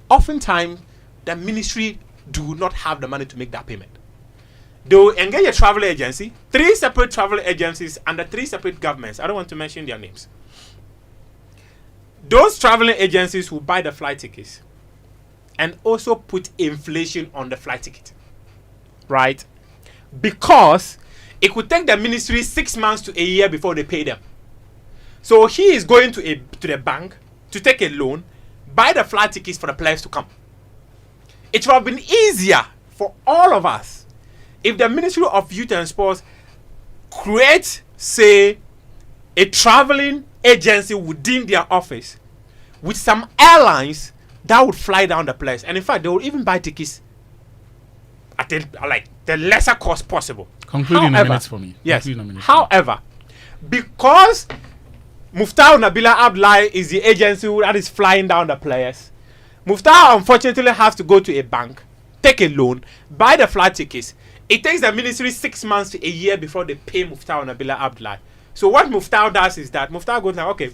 Oftentimes, the ministry do not have the money to make that payment. They will engage a travel agency, 3 separate travel agencies under 3 separate governments. I don't want to mention their names. Those traveling agencies will buy the flight tickets and also put inflation on the flight ticket, right? Because it could take the ministry 6 months to a year before they pay them. So he is going to the bank to take a loan, buy the flight tickets for the players to come. It would have been easier for all of us if the Ministry of Youth and Sports creates, say, a traveling agency within their office with some airlines that would fly down the players. And in fact, they will even buy tickets at the lesser cost possible. Concluding a minute for me. Yes. However, because Muftawu Nabila Abdullahi is the agency that is flying down the players, Muftawu unfortunately has to go to a bank, take a loan, buy the flight tickets. It takes the ministry 6 months to a year before they pay Muftawu Nabila Abdullahi. So what Muftawu does is that Muftawu goes like, okay,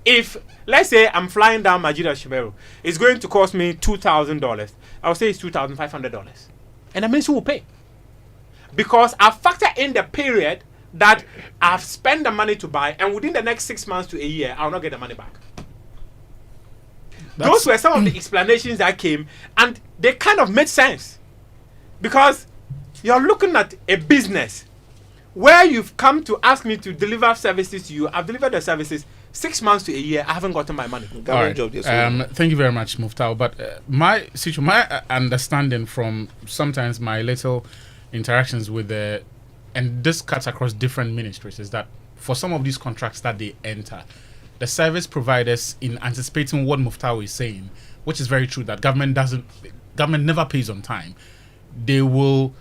if let's say I'm flying down Majida Shimeru, it's going to cost me $2,000. I'll say it's $2,500, and the ministry will pay because I factor in the period that I've spent the money to buy, and within the next 6 months to a year, I'll not get the money back. Those were some of the explanations that came, and they kind of made sense because you're looking at a business where you've come to ask me to deliver services to you. I've delivered the services 6 months to a year. I haven't gotten my money. All right. Thank you very much, Muftawu. But my understanding from sometimes my little interactions with the, and this cuts across different ministries, is that for some of these contracts that they enter, the service providers, in anticipating what Muftawu is saying, which is very true, that government never pays on time, they will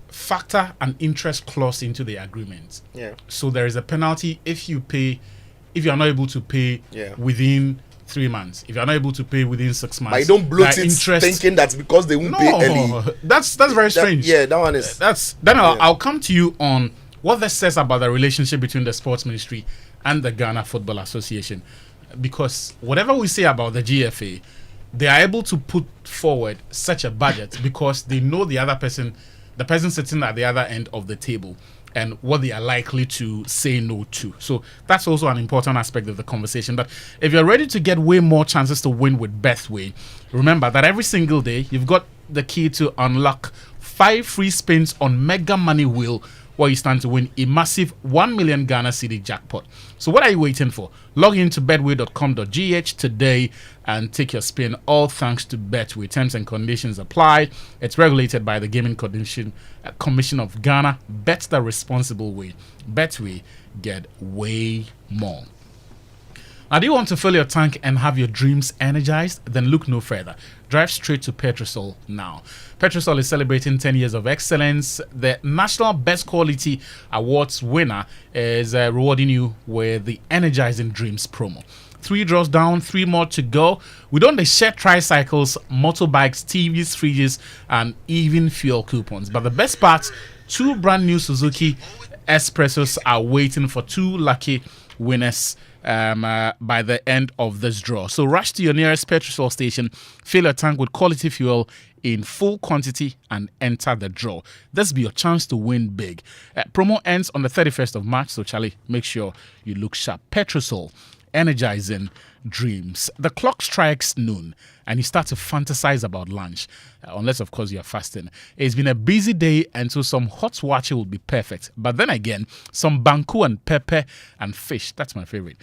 factor an interest clause into the agreement. Yeah. So there is a penalty if you are not able to pay within 3 months. If you are not able to pay within 6 months, but you don't bloat it thinking that's because they won't pay early. That's very strange. That one is. I'll come to you on what this says about the relationship between the sports ministry and the Ghana Football Association. Because whatever we say about the GFA, they are able to put forward such a budget because they know the person sitting at the other end of the table, and what they are likely to say no to. So that's also an important aspect of the conversation. But if you're ready to get way more chances to win with Bethway, remember that every single day you've got the key to unlock 5 free spins on Mega Money Wheel, where you stand to win a massive 1 million Ghana cedi jackpot. So what are you waiting for? Log into betway.com.gh today and take your spin, all thanks to Betway. Terms and conditions apply. It's regulated by the Gaming Commission of Ghana. Bet the responsible way. Betway, get way more. Now, do you want to fill your tank and have your dreams energized? Then look no further. Drive straight to Petrosol now. Petrosol is celebrating 10 years of excellence. The National Best Quality Awards winner is rewarding you with the Energizing Dreams promo. 3 draws down, 3 more to go. We don't share tricycles, motorbikes, TVs, fridges, and even fuel coupons. But the best part, 2 brand new Suzuki Espressos are waiting for 2 lucky winners by the end of this draw. So rush to your nearest Petrosol station, fill your tank with quality fuel in full quantity, and enter the draw. This will be your chance to win big. Promo ends on the 31st of March, so Charlie, make sure you look sharp. Petrosol, energizing dreams. The clock strikes noon and you start to fantasize about lunch, unless of course you're fasting. It's been a busy day, and so some hot wache will be perfect. But then again, some banku and pepper and fish, that's my favorite,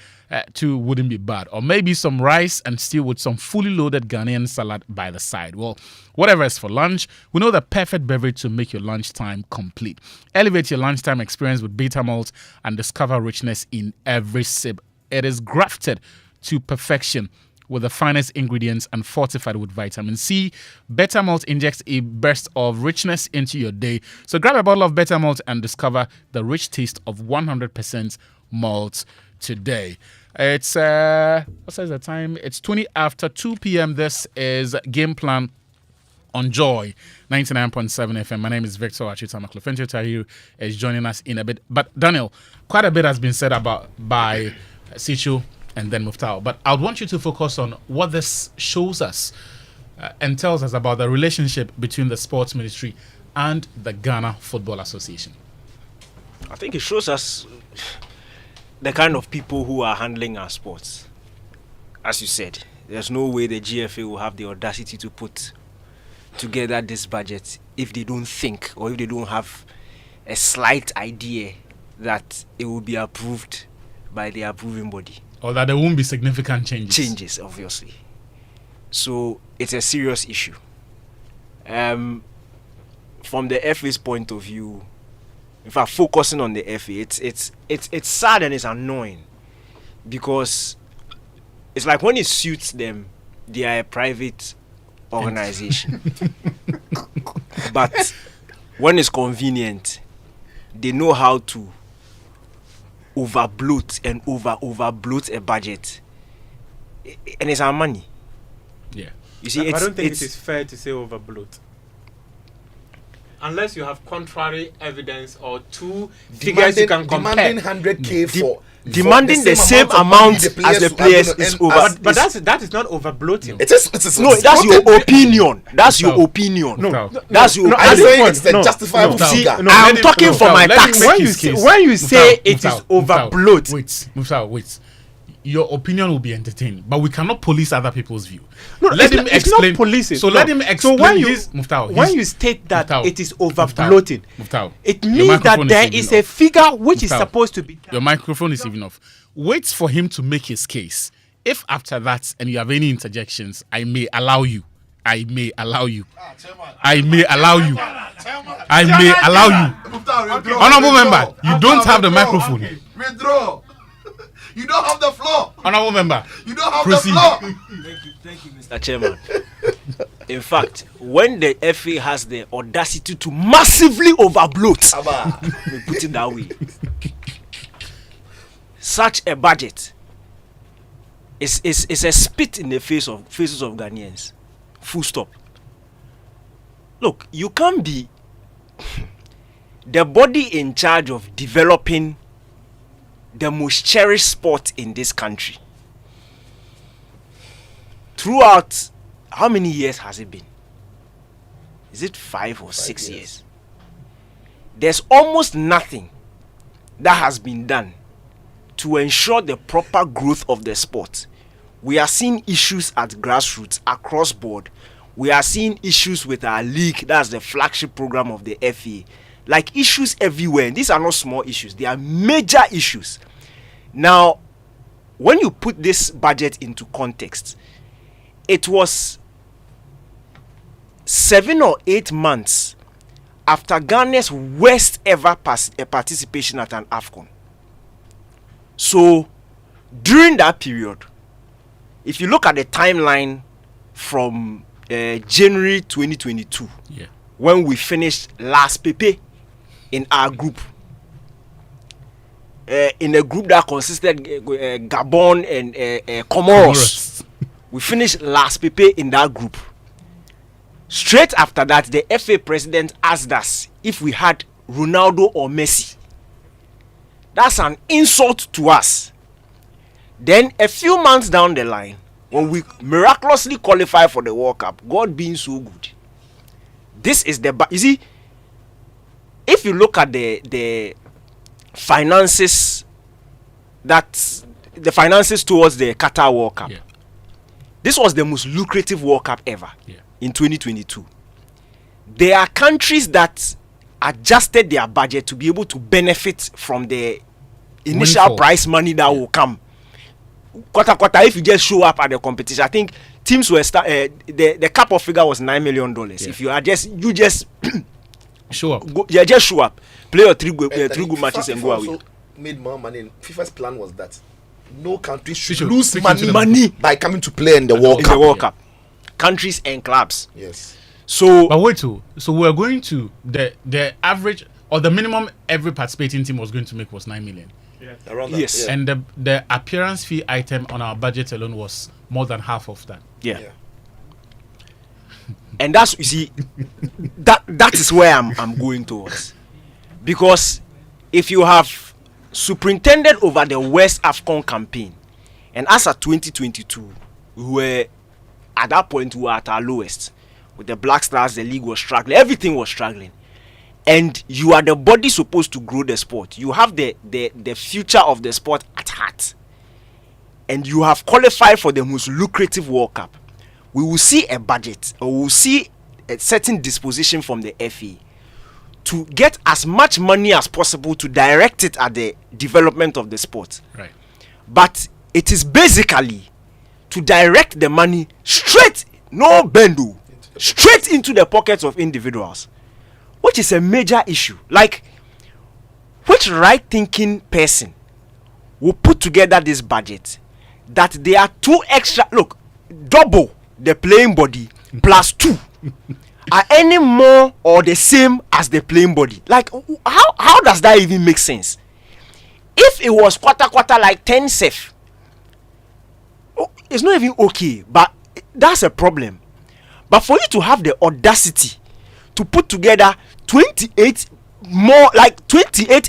too, wouldn't be bad. Or maybe some rice and stew with some fully loaded Ghanaian salad by the side. Well, whatever is for lunch, we know the perfect beverage to make your lunchtime complete. Elevate your lunchtime experience with Beta Malt and discover richness in every sip. It is grafted to perfection with the finest ingredients and fortified with vitamin C. Beta Malt injects a burst of richness into your day. So grab a bottle of Beta Malt and discover the rich taste of 100% malt today. It's what is the time? It's 20 after 2 p.m. This is Game Plan on Joy 99.7 FM. My name is Victor Atsue. Tamakloe Tahiru is joining us in a bit. But Daniel, quite a bit has been said by Sitsofe and then Muftawu. But I would want you to focus on what this shows us and tells us about the relationship between the sports ministry and the Ghana Football Association. I think it shows us the kind of people who are handling our sports. As you said, there's no way the GFA will have the audacity to put together this budget if they don't think, or if they don't have a slight idea that it will be approved by the approving body. Or that there won't be significant changes. Changes, obviously. So it's a serious issue. From the FA's point of view, in fact, focusing on the FA, it's sad and it's annoying, because it's like when it suits them, they are a private organization. But when it's convenient, they know how to overbloat and overbloat a budget, and it's our money. Yeah, you see, I don't think it is fair to say overbloat, unless you have contrary evidence or 2 figures you can compare. Demanding 100k for demanding the same amount as the players is over. But that is not overbloating. It is no, that's your opinion. That's your opinion. No, that's your. I'm saying it's the justifiable figure. I'm talking for my tax. When you say it is overbloat, wait. Your opinion will be entertaining, but we cannot police other people's view. No, let him explain. It's not policing. So let him explain. So when you state that it is overbloating, it means that there is a figure which is supposed to be. Your microphone is even off. Wait for him to make his case. If after that and you have any interjections, I may allow you. Honorable member, you don't have the microphone. Withdraw. You don't have the floor. Honorable member, you don't have the floor. Thank you, Mr. Chairman. In fact, when the FA has the audacity to massively overbloat, we put it that way, such a budget is a spit in the faces of Ghanaians. Full stop. Look, you can't be the body in charge of developing the most cherished sport in this country. Throughout, how many years has it been? Is it 5 or 6 years? There's almost nothing that has been done to ensure the proper growth of the sport. We are seeing issues at grassroots, across board. We are seeing issues with our league, that's the flagship program of the FA. Like issues everywhere. And these are not small issues, they are major issues. Now, when you put this budget into context, it was 7 or 8 months after Ghana's worst ever participation at an AFCON. So, during that period, if you look at the timeline from January 2022, when we finished last Pepe in our group, in a group that consisted Gabon and Comoros, we finished last Pepe in that group. Straight after that, the FA president asked us if we had Ronaldo or Messi. That's an insult to us. Then a few months down the line, when we miraculously qualify for the World Cup, God being so good, this is the you see, if you look at the finances, that's the finances towards the Qatar World Cup, this was the most lucrative World Cup ever in 2022. There are countries that adjusted their budget to be able to benefit from the initial prize money that will come. Quarter, if you just show up at the competition, I think teams were the cap off figure was $9 million. If you are just show up, just show up, play your three good matches and go away. Also made more money. FIFA's plan was that no country should should lose money by coming to play in the World Cup. Countries and clubs. Yes. So, but wait, so we're going to the average or the minimum every participating team was going to make was 9 million. Around that. Yes. And the appearance fee item on our budget alone was more than half of that. Yeah. And that's, you see, that is where I'm going towards. Because if you have superintended over the West AFCON campaign, and as at 2022, we were at that point we were at our lowest. With the Black Stars, the league was struggling, everything was struggling. And you are the body supposed to grow the sport. You have the future of the sport at heart. And you have qualified for the most lucrative World Cup. We will see a budget, or we will see a certain disposition from the FA to get as much money as possible to direct it at the development of the sport. Right. But it is basically to direct the money straight, no bendo, straight into the pockets of individuals, which is a major issue. Like, which right-thinking person will put together this budget that there are 2 extra, look, double the playing body plus 2 are any more or the same as the playing body? Like, how does that even make sense? If it was quarter like 10 safe, it's not even okay, but that's a problem. But for you to have the audacity to put together 28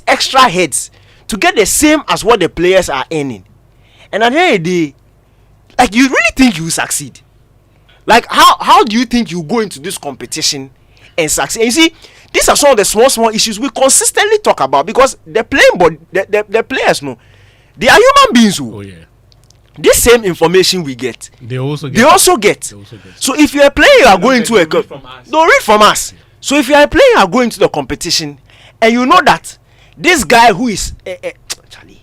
extra heads to get the same as what the players are earning, and at the end of the day, like, you really think you will succeed? Like, how do you think you go into this competition and succeed? And you see, these are some of the small issues we consistently talk about, because the playing body, the players know they are human beings who. Oh yeah. This same information we get, They also get. So if you're a player, you are going to a don't read from us. Yeah. So if you are a player, you are going to the competition, and you know that this guy who is Charlie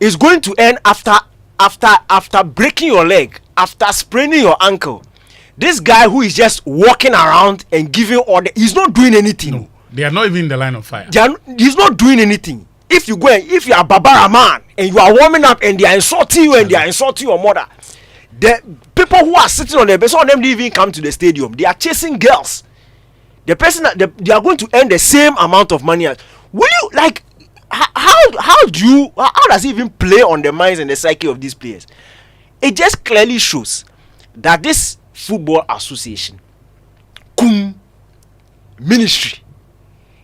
is going to earn after breaking your leg, after spraining your ankle. This guy who is just walking around and giving order, he's not doing anything. No, they are not even in the line of fire. He's not doing anything. If you are Barbara man and you are warming up and they are insulting you and they are insulting your mother, the people who are sitting on the bed, some of them didn't even come to the stadium. They are chasing girls. The person that they are going to earn the same amount of money as. Will you, like, how does it even play on the minds and the psyche of these players? It just clearly shows that this football association, ministry,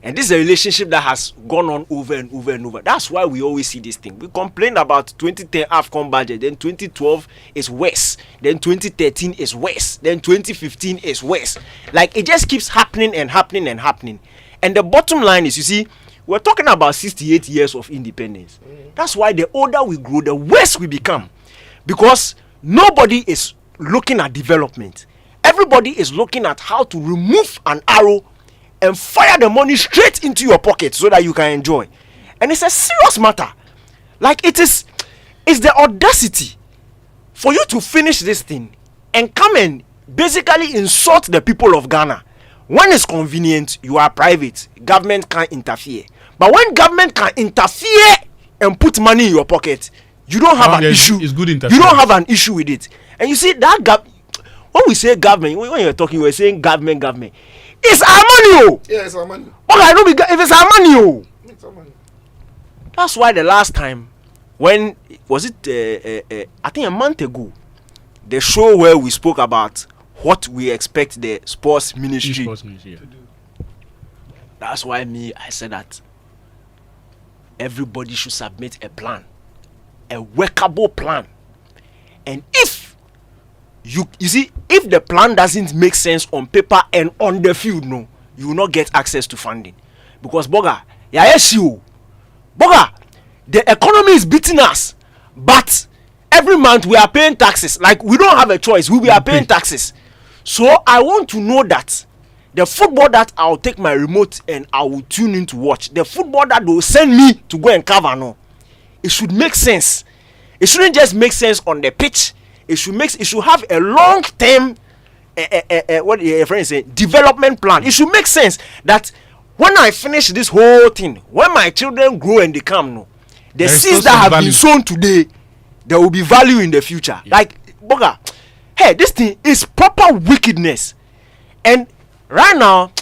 And this is a relationship that has gone on over and over and over. That's why we always see this thing. We complain about 2010 AFCON budget, then 2012 is worse, then 2013 is worse, then 2015 is worse. Like, it just keeps happening and happening and happening. And the bottom line is, you see, we're talking about 68 years of independence. That's why the older we grow, the worse we become. Because nobody is looking at development. Everybody is looking at how to remove an arrow and fire the money straight into your pocket so that you can enjoy. And it's a serious matter. Like, it's the audacity for you to finish this thing and come and basically insult the people of Ghana. When it's convenient, you are private. Government can't interfere. But when government can interfere and put money in your pocket, you don't have an issue. It's good you don't have an issue with it. And you see that when we say government, when you're talking, we're saying government. It's our money, oh. Yeah, it's our money. Okay, I know if it's our money, oh. It's our money. That's why the last time, when was it? I think a month ago, the show where we spoke about what we expect the sports ministry to do. That's why I said that everybody should submit a plan, a workable plan, and if you see, if the plan doesn't make sense on paper and on the field, no, you will not get access to funding. Because Boga, the economy is beating us, but every month we are paying taxes. Like, we don't have a choice. We are paying taxes. So I want to know that the football that I'll take my remote and I will tune in to watch, the football that will send me to go and cover, no, it should make sense. It shouldn't just make sense on the pitch. It should have a long-term what your friend say, development plan. It should make sense that when I finish this whole thing, when my children grow and they come, no, the seeds that have been sown today, there will be value in the future. Yeah. Like, Boga, hey, this thing is proper wickedness. And right now,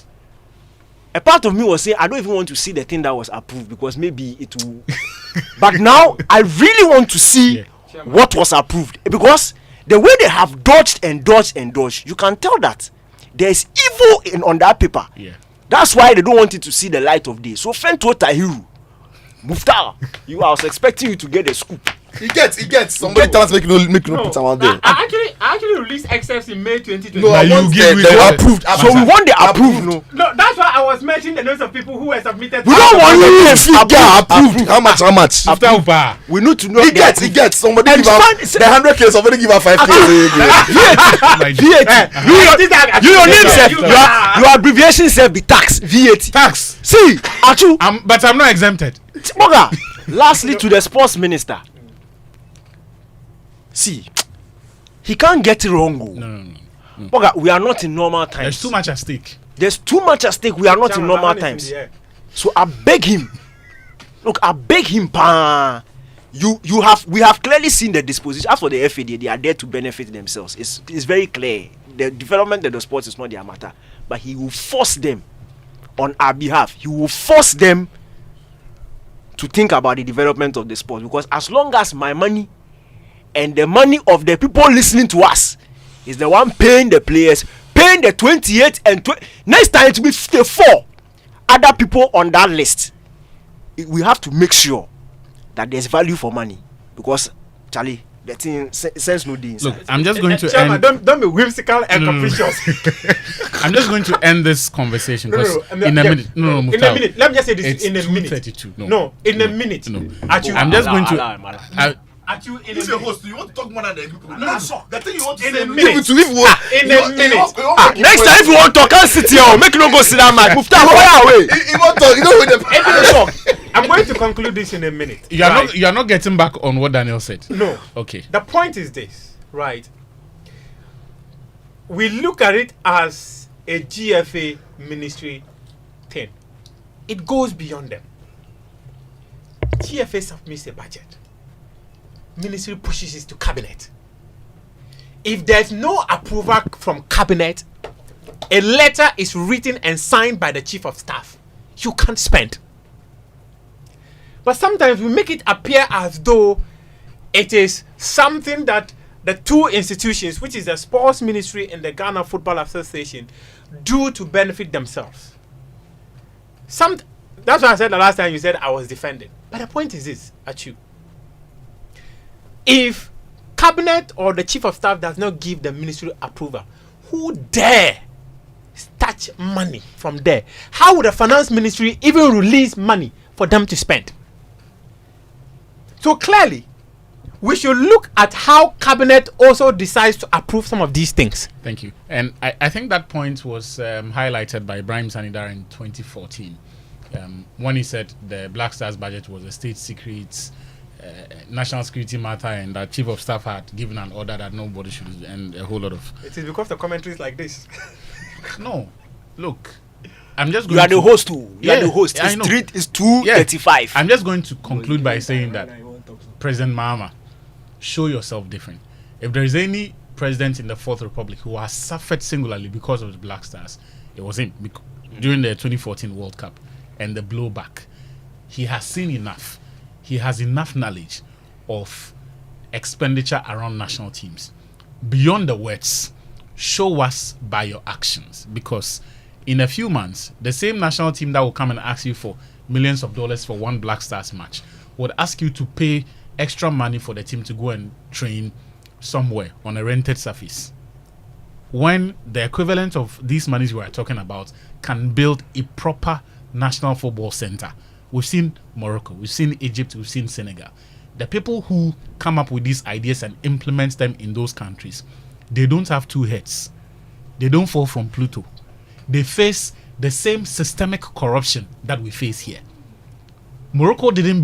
a part of me was saying, I don't even want to see the thing that was approved because maybe it will. But now, I really want to see what was approved. Because the way they have dodged, you can tell that there is evil on that paper. Yeah. That's why they don't want it to see the light of day. So, Fento Tahiru, Muftawu, I was expecting you to get a scoop. He gets. Somebody tell us make you put someone there. I actually released excerpts in May 2020. No, I want the approved. So we want the approved. No, that's why I was mentioning the names of people who were submitted. We don't want you approved. How much? We need to know. He gets. Somebody give her the 100K. Somebody give her 5K. VAT. Your name said your abbreviation said be tax. VAT. Tax. See, Atsue. But I'm not exempted. Lastly, to the sports minister. See, he can't get it wrong. No. We are not in normal times. There's too much at stake. We are not in normal times. So I beg him. Look, I beg him, pa. We have clearly seen the disposition. As for the FAD, they are there to benefit themselves. It's very clear. The development of the sports is not their matter. But he will force them on our behalf. He will force them to think about the development of the sport. Because as long as my money and the money of the people listening to us is the one paying the players, paying the 28 and 20. Next time it will be 54 other people on that list. We have to make sure that there's value for money. Because, Charlie, the thing sense no deans. Look, I'm just going to end. Don't be whimsical and capricious. I'm just going to end this conversation because in a minute. No, in a minute. Let me just say this. It's in a minute. 32. No, in a minute. No. I'm just going to. Atsue, This is a host. You want to talk more than the people? No, the thing you want to in say. a minute. In a minute. Next time if you want to talk, can't sit here. Make you no go sit down, Mike. Muftawu, fire away. He want to talk. You know with the. I'm going to conclude this in a minute. You are not getting back on what Daniel said. No. Okay. The point is this, right? We look at it as a GFA ministry thing. It goes beyond them. GFA submits a budget. Ministry pushes it to cabinet. If there's no approval from cabinet, a letter is written and signed by the chief of staff. You can't spend. But sometimes we make it appear as though it is something that the two institutions, which is the sports ministry and the Ghana Football Association, do to benefit themselves. That's why I said the last time you said I was defending. But the point is this, Atsue. If cabinet or the chief of staff does not give the ministry approval, who dare touch money from there? How would the finance ministry even release money for them to spend? So clearly, we should look at how cabinet also decides to approve some of these things. Thank you. And I think that point was highlighted by Ibrahim Sanidar in 2014 when he said the Black Stars budget was a state secret, national security matter, and that chief of staff had given an order that nobody should, and a whole lot of... It is because the commentary is like this. No. Look, I'm just going You are the host too. You are the host. I know. Street is 235. I'm just going to conclude by saying that President Mahama, show yourself different. If there is any president in the Fourth Republic who has suffered singularly because of the Black Stars, it was him during the 2014 World Cup and the blowback. He has seen enough. He has enough knowledge of expenditure around national teams. Beyond the words, show us by your actions, because in a few months, the same national team that will come and ask you for millions of dollars for one Black Stars match would ask you to pay extra money for the team to go and train somewhere on a rented surface, when the equivalent of these monies we are talking about can build a proper national football center. We've seen Morocco, we've seen Egypt, we've seen Senegal. The people who come up with these ideas and implement them in those countries, they don't have two heads. They don't fall from Pluto. They face the same systemic corruption that we face here. Morocco didn't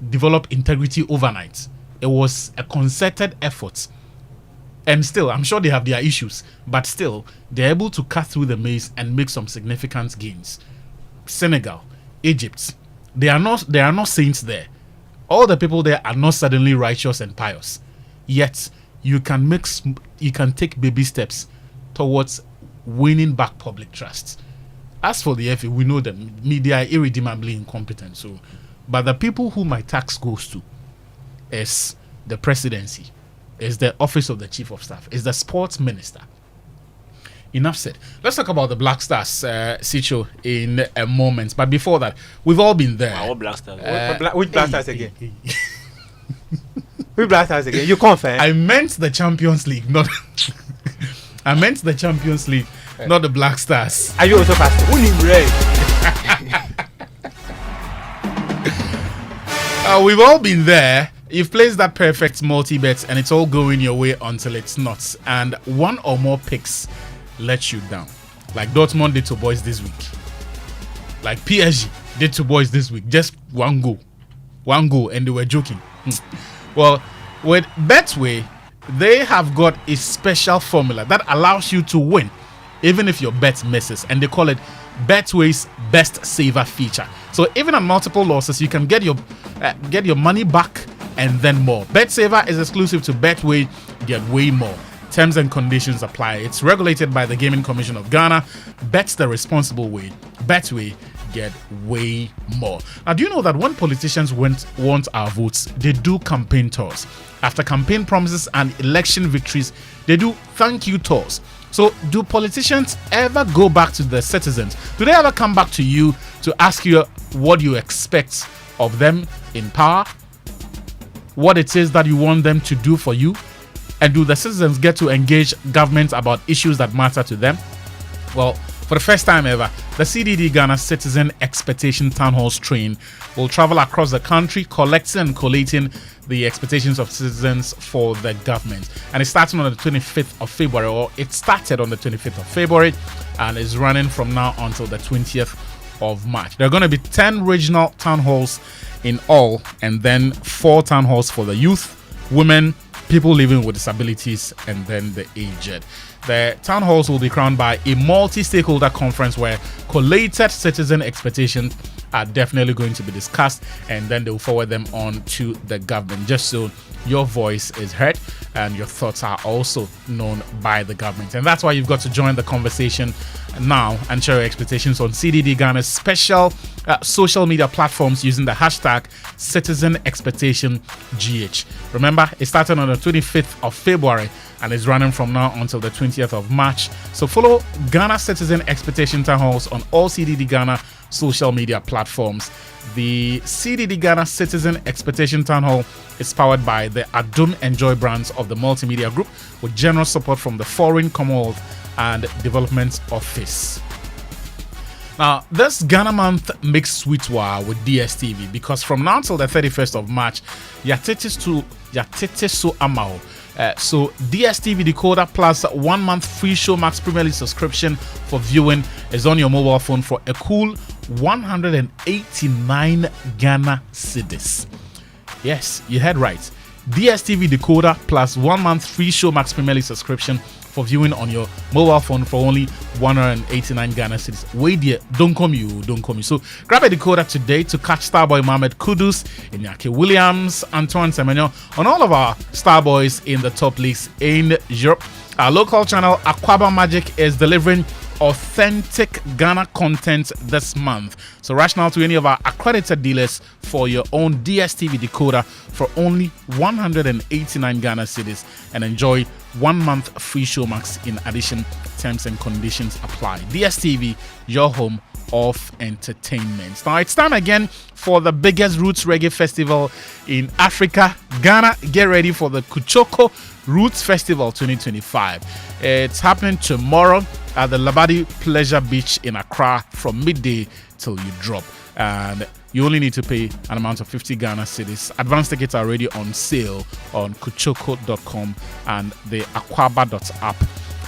develop integrity overnight. It was a concerted effort. And still, I'm sure they have their issues, but still, they're able to cut through the maze and make some significant gains. Senegal, Egypt, they are not saints there. All the people there are not suddenly righteous and pious. Yet, you can take baby steps towards winning back public trust. As for the FA, we know the media are irredeemably incompetent. But the people who my tax goes to is the presidency, is the office of the chief of staff, is the sports minister. Enough said. Let's talk about the Black Stars, Sitso, in a moment. But before that, we've all been there. Wow, Black Stars. Which Black Stars again? Which Black Stars again? You confirm? I meant the Champions League, not... I meant the Champions League, not the Black Stars. Are you also fasting? We've all been there. You've placed that perfect multi-bet and it's all going your way until it's not. And one or more picks let you down. Like Dortmund did to boys this week. Like PSG did to boys this week. Just one goal, and they were joking. Well, with Betway, they have got a special formula that allows you to win even if your bet misses, and they call it Betway's Best Saver feature. So even on multiple losses, you can get your money back and then more. Bet Saver is exclusive to Betway. Get way more. Terms and conditions apply. It's regulated by the Gaming Commission of Ghana. Bet's the responsible way. Betway, get way more. Now, do you know that when politicians want our votes, they do campaign tours? After campaign promises and election victories, they do thank you tours. So, do politicians ever go back to the citizens? Do they ever come back to you to ask you what you expect of them in power? What it is that you want them to do for you? And do the citizens get to engage government about issues that matter to them? Well, for the first time ever, the CDD Ghana Citizen Expectation Town Halls train will travel across the country, collecting and collating the expectations of citizens for the government. And it's starting on the 25th of February, or it started on the 25th of February, and is running from now until the 20th of March. There are going to be 10 regional town halls in all, and then 4 town halls for the youth, women, people living with disabilities, and then the aged. The town halls will be crowned by a multi-stakeholder conference where collated citizen expectations are definitely going to be discussed, and then they'll forward them on to the government, just so your voice is heard and your thoughts are also known by the government. And that's why you've got to join the conversation now and share your expectations on CDD Ghana's special social media platforms using the hashtag #CitizenExpectationGH. Remember, it started on the 25th of February and is running from now until the 20th of March. So follow Ghana Citizen Expectation Town Halls on all CDD Ghana social media platforms. The CDD Ghana Citizen Expectation Town Hall is powered by the Adum Enjoy brands of the Multimedia Group, with generous support from the Foreign Commonwealth and Development Office. Now, this Ghana month makes sweetwa with DSTV, because from now until the 31st of March, Yatete so amao. So DSTV decoder plus 1 month free Showmax Premier League subscription for viewing is on your mobile phone for a cool 189 Ghana cedis. Yes, you heard right. DSTV decoder plus 1 month free Showmax Premier League subscription for viewing on your mobile phone for only 189 Ghana cedis. Wait there, don't come you. So grab a decoder today to catch Starboy Mohamed Kudus, Inyaki Williams, Antoine Semenyo, on all of our Starboys in the top leagues in Europe. Our local channel Aquaba Magic is delivering authentic Ghana content this month. So rush now to any of our accredited dealers for your own DSTV decoder for only 189 Ghana cedis and enjoy 1 month free Showmax. In addition, terms and conditions apply. DSTV, your home of entertainment. Now it's time again for the biggest Roots Reggae Festival in Africa. Ghana, get ready for the Kuchoko Roots Festival 2025. It's happening tomorrow at the Labadi Pleasure Beach in Accra from midday till you drop. And you only need to pay an amount of 50 Ghana cedis. Advance tickets are already on sale on kuchoko.com and the aquaba.app.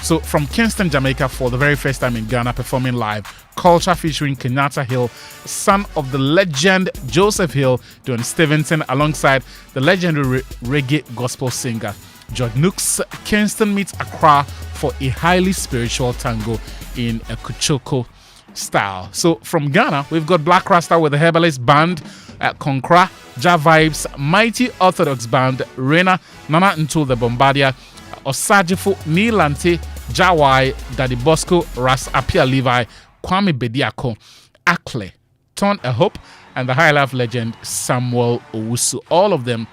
So from Kingston, Jamaica, for the very first time in Ghana, performing live, Culture featuring Kenyatta Hill, son of the legend Joseph Hill, doing Stevenson, alongside the legendary reggae gospel singer George Nooks. Kingston meets Accra for a highly spiritual tango in a Kuchoko style. So from Ghana, we've got Black Rasta with the Herbalist Band, Konkra, Ja Vibes, Mighty Orthodox Band, Rena, Nana Nto the Bombardier, Osajifo, Nilante, Jawai, Daddy Bosco, Ras Apia Levi, Kwame Bediako, Akle, Ton A Hope, and the High Life legend Samuel Owusu. All of them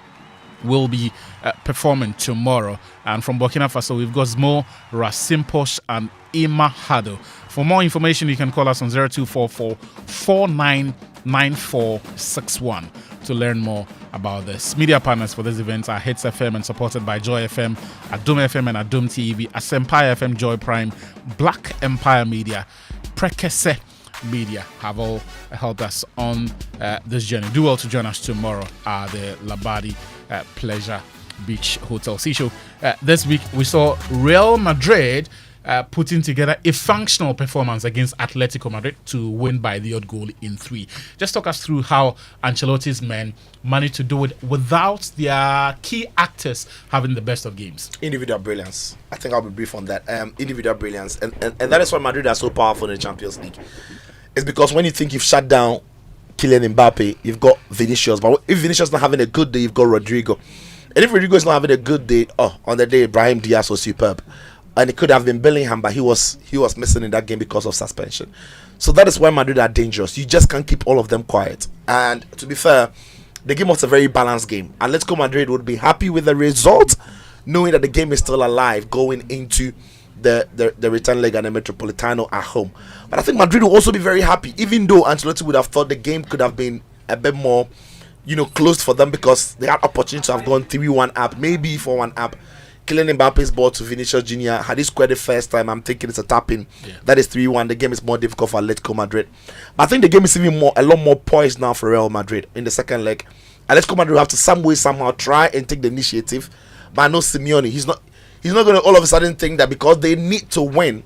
will be performing tomorrow. And from Burkina Faso, we've got Smo, Rasimposh, and Ima Hado. For more information, you can call us on 0244 499461 to learn more about this. Media partners for this event are Hits FM and supported by Joy FM, Adum FM and Adum TV, Asempire FM, Joy Prime, Black Empire Media, Prekese Media have all helped us on this journey. Do well to join us tomorrow at the Labadi Pleasure Beach Hotel. See, show this week we saw Real Madrid putting together a functional performance against Atletico Madrid to win by the odd goal in 3. Just talk us through how Ancelotti's men managed to do it without their key actors having the best of games. Individual brilliance. I think I'll be brief on that. Individual brilliance. And that is why Madrid are so powerful in the Champions League. It's because when you think you've shut down Kylian Mbappe, you've got Vinicius. But if Vinicius is not having a good day, you've got Rodrigo. And if Rodrigo is not having a good day, on the day, Brahim Diaz was superb. And it could have been Bellingham, but he was missing in that game because of suspension. So that is why Madrid are dangerous. You just can't keep all of them quiet. And to be fair, the game was a very balanced game. Atletico Madrid would be happy with the result, knowing that the game is still alive going into the return leg and the Metropolitano at home. But I think Madrid will also be very happy, even though Ancelotti would have thought the game could have been a bit more, closed for them because they had opportunity to have gone 3-1 up, maybe 4-1 up. Kylian Mbappe's ball to Vinicius Jr. Had he squared the first time, I'm thinking it's a tap-in. Yeah. That is 3-1. The game is more difficult for Atletico Madrid. But I think the game is even a lot more poised now for Real Madrid in the second leg. Atletico Madrid will have to somehow try and take the initiative. But I know Simeone, he's not going to all of a sudden think that because they need to win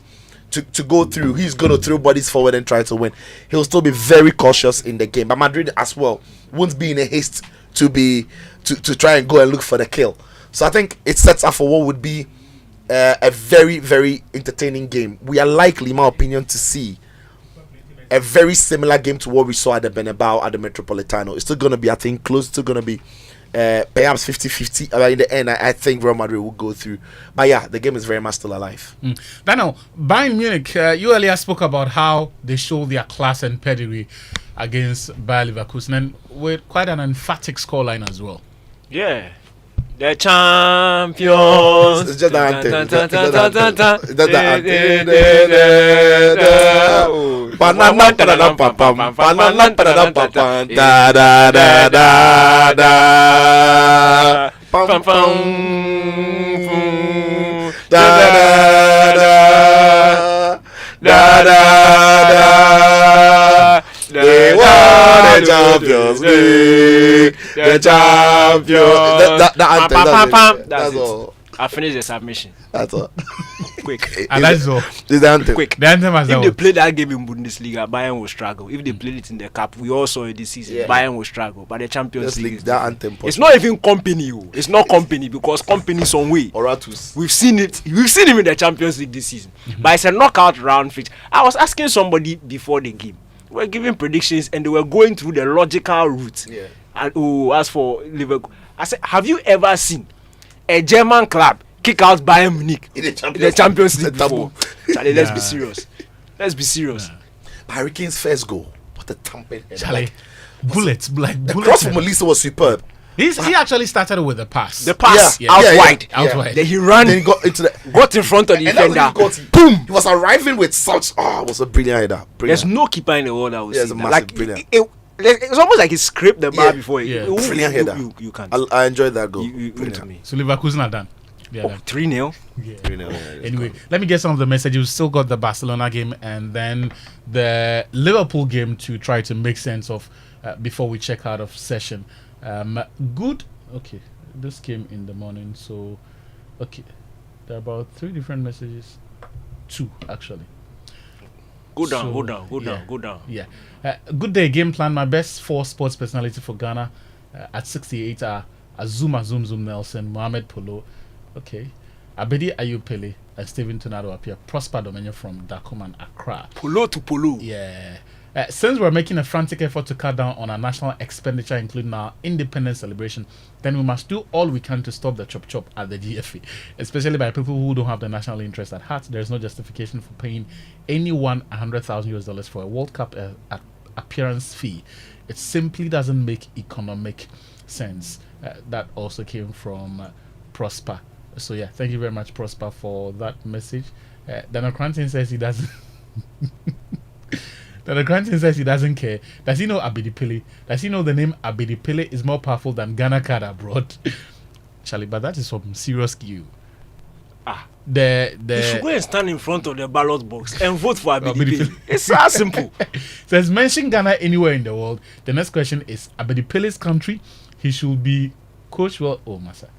to go through, he's going to throw bodies forward and try to win. He'll still be very cautious in the game. But Madrid as well won't be in a haste to try and go and look for the kill. So I think it sets up for what would be a very, very entertaining game. We are likely, in my opinion, to see a very similar game to what we saw at the Benabao at the Metropolitano. It's still going to be, I think, close. Still going to be perhaps 50-50. In the end, I think Real Madrid will go through. But yeah, the game is very much still alive. Daniel, Bayern Munich, you earlier spoke about how they show their class and pedigree against Bayer Leverkusen, and with quite an emphatic scoreline as well. Yeah. The champions. It's just the anthem. It's just the They won the Champions League. The champions. That's all. I finished the submission. That's all. Quick. And that's all. It's the anthem. Quick. The anthem has If they play that game in Bundesliga, Bayern will struggle. If they played it in the cup, we all saw it this season. Yeah. Bayern will struggle. But the Champions League is that different. anthem. It's not even company. It's not company because company is on way. Oratus. We've seen it. We've seen him in the Champions League this season. But it's a knockout round fixture. I was asking somebody before the game. We were giving predictions and they were going through the logical route. Yeah. And as for Liverpool, I said, have you ever seen a German club kick out Bayern Munich In in the Champions League It's a before? taboo. Charlie, let's be serious. Let's be serious. Harry Kane's first goal. What a thumping header. Charlie, bullets, like The bullets. cross from Olise was superb. He actually started with a pass. The pass Yeah. out Yeah, yeah. wide. Out wide. Then he ran, Then he got into the. got in front of the And that's when defender. he got. Boom! He was arriving with such. Oh, it was a brilliant header. There's Brilliant. no keeper in the world that will Yeah, see it's a that. massive Like brilliant. it was almost like he scraped the bar Yeah. before. Yeah. Brilliant header. You can't. I enjoyed that goal. You Brilliant. to me. So Leverkusen are done. Yeah, done. 3-0. Brilliant. Anyway, let me get some of the messages. We still got the Barcelona game and then the Liverpool game to try to make sense of before we check out of session. Good. Okay, this came in the morning. So, okay, there are about 3 different messages. 2 actually. Go down, So, go down, go yeah. down, go down. Yeah. Good day game plan. My best 4 sports personality for Ghana at 68 are Azuma Zoom Zoom Nelson, Mohamed Polo. Okay. Abedi Ayupele and Steven Tonado appear. Prosper Dominion from Dakum and Accra. Polo to polo. Yeah. Since we're making a frantic effort to cut down on our national expenditure, including our independence celebration, then we must do all we can to stop the chop chop at the GFA, especially by people who don't have the national interest at heart. There is no justification for paying anyone $100,000 for a World Cup appearance fee. It simply doesn't make economic sense. That also came from Prosper. So yeah, thank you very much, Prosper, for that message. Daniel Koranteng says he doesn't. Daniel Koranteng says he doesn't care. Does he know Abedi? Does he know the name Abedi is more powerful than Ghana card abroad? Charlie, but that is some serious skew. You should go and stand in front of the ballot box and vote for Abedi. It's that simple. Says mention Ghana anywhere in the world. The next question is Abedi country. He should be coach. Well, oh, Massa,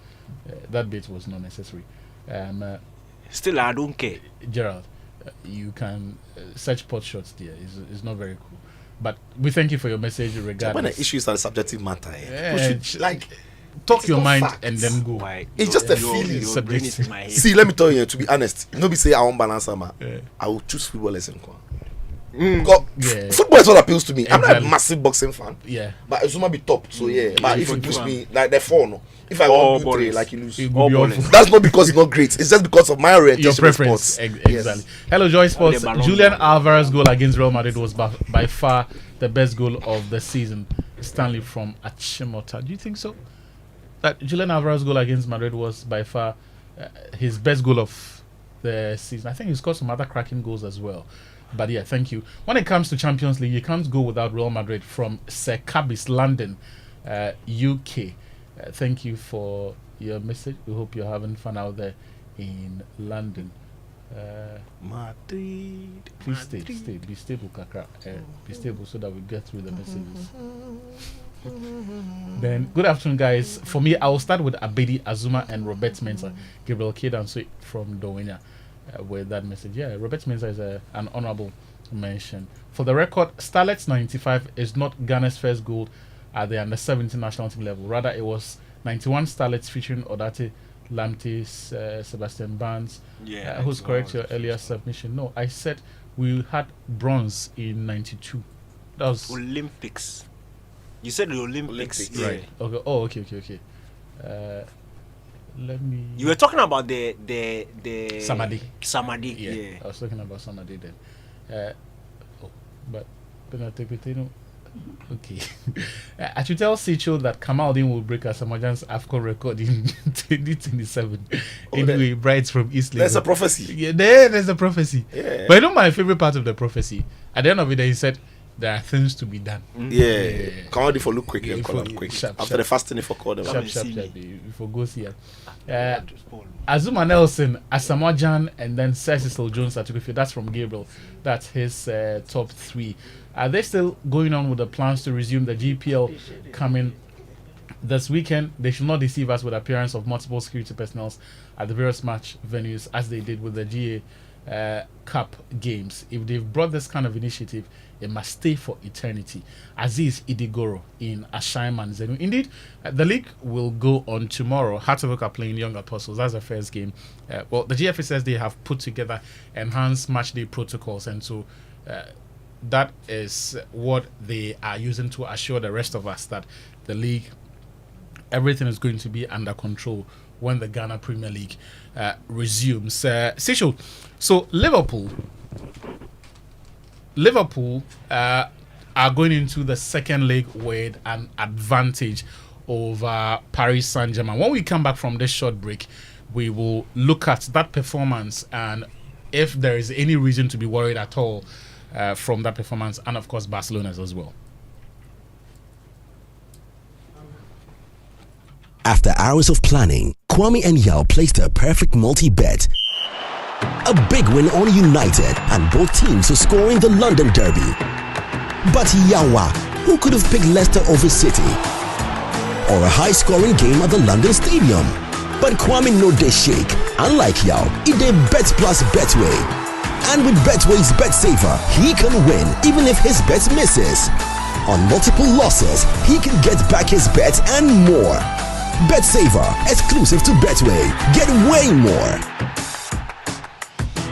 that bit was not necessary. Still, I don't care. Gerald, you can search pot shots there. It's not very cool. But we thank you for your message regardless. When the issues are subjective matter, talk your not mind facts. and then go. Why? It's just a Your- feeling. your brain is in my head. See, let me tell you, to be honest, nobody say I won't balance ama. Yeah. I will choose football lesson. Yeah. Football is what appeals to me. I'm not a Exactly. massive boxing fan, Yeah. but Azuma be top. So yeah, but if you football push fan. me like the 4, no. If I All want to do 3, ballers. like you lose. It All would be ballers. awful. That's not because it's not great. It's just because of my orientation Your with preference. sports. Exactly. Hello, Joy Sports. the Ballon Julian d'Or. Alvarez goal against Real Madrid was by far the best goal of the season. Stanley from Achimota. Do you think so? That Julian Alvarez goal against Madrid was by far his best goal of the season. I think he scored some other cracking goals as well. But yeah, thank you. When it comes to Champions League, you can't go without Real Madrid from Sir Cabis, London, UK. Thank you for your message. We hope you're having fun out there in London. Madrid. Please stay. Be stable, Kakra. Be stable so that we get through the messages. Then, good afternoon, guys. For me, I will start with Abedi, Azuma, and Robert Mensah. Gabriel Kedan from Dowenia with that message. Yeah, Robert Mensah is an honorable mention. For the record, Starlet's 95 is not Ghana's first goal at the under-17 national team level. Rather, it was 91 Starlets featuring Odate Lamtes, Sebastian Barnes. Yeah, Who's correct your earlier submission? No, I said we had bronze in '92. That was Olympics. You said the Olympics. Yeah. right. Okay. Oh, okay. Let me. You were talking about the Samadi. Samadi. Yeah, Yeah. I was talking about Samadi then. But okay. I should tell Sicho that Kamaldeen will break Asamajan's AFCON record in 2027. Anyway, Brides from East Lagos. There's a prophecy. Yeah, there's a prophecy. Yeah. But you know my favorite part of the prophecy? At the end of it, he said, there are things to be done. Yeah. Kamaldeen for look quick and for- call them quick. sharp, After sharp. the fasting, for call them. Sharp. see me. Before go see it. Azuma Nelson, Asamoah and then Sir Cecil Jones Atukufi. That's from Gabriel. That's his top 3. Are they still going on with the plans to resume the GPL coming this weekend? They should not deceive us with appearance of multiple security personnel at the various match venues as they did with the GA Cup games. If they've brought this kind of initiative, it must stay for eternity. Aziz Idigoro in Ashaiman Zenu. Indeed, the league will go on tomorrow. Heart of Oak are playing Young Apostles. That's the first game. Well, the GFA says they have put together enhanced match day protocols, and so that is what they are using to assure the rest of us that the league, everything is going to be under control when the Ghana Premier League resumes. Sisho, so Liverpool are going into the second leg with an advantage over Paris Saint-Germain. When we come back from this short break, we will look at that performance and if there is any reason to be worried at all from that performance, and of course Barcelona's as well. After hours of planning, Kwame and Yao placed a perfect multi-bet. A big win on United and both teams to score in the London Derby. But Yawa, who could have picked Leicester over City? Or a high-scoring game at the London Stadium? But Kwame no dey shake. Unlike Yao, it dey bet plus Betway. And with Betway's Bet Saver, he can win even if his bet misses. On multiple losses, he can get back his bet and more. Bet Saver, exclusive to Betway. Get way more.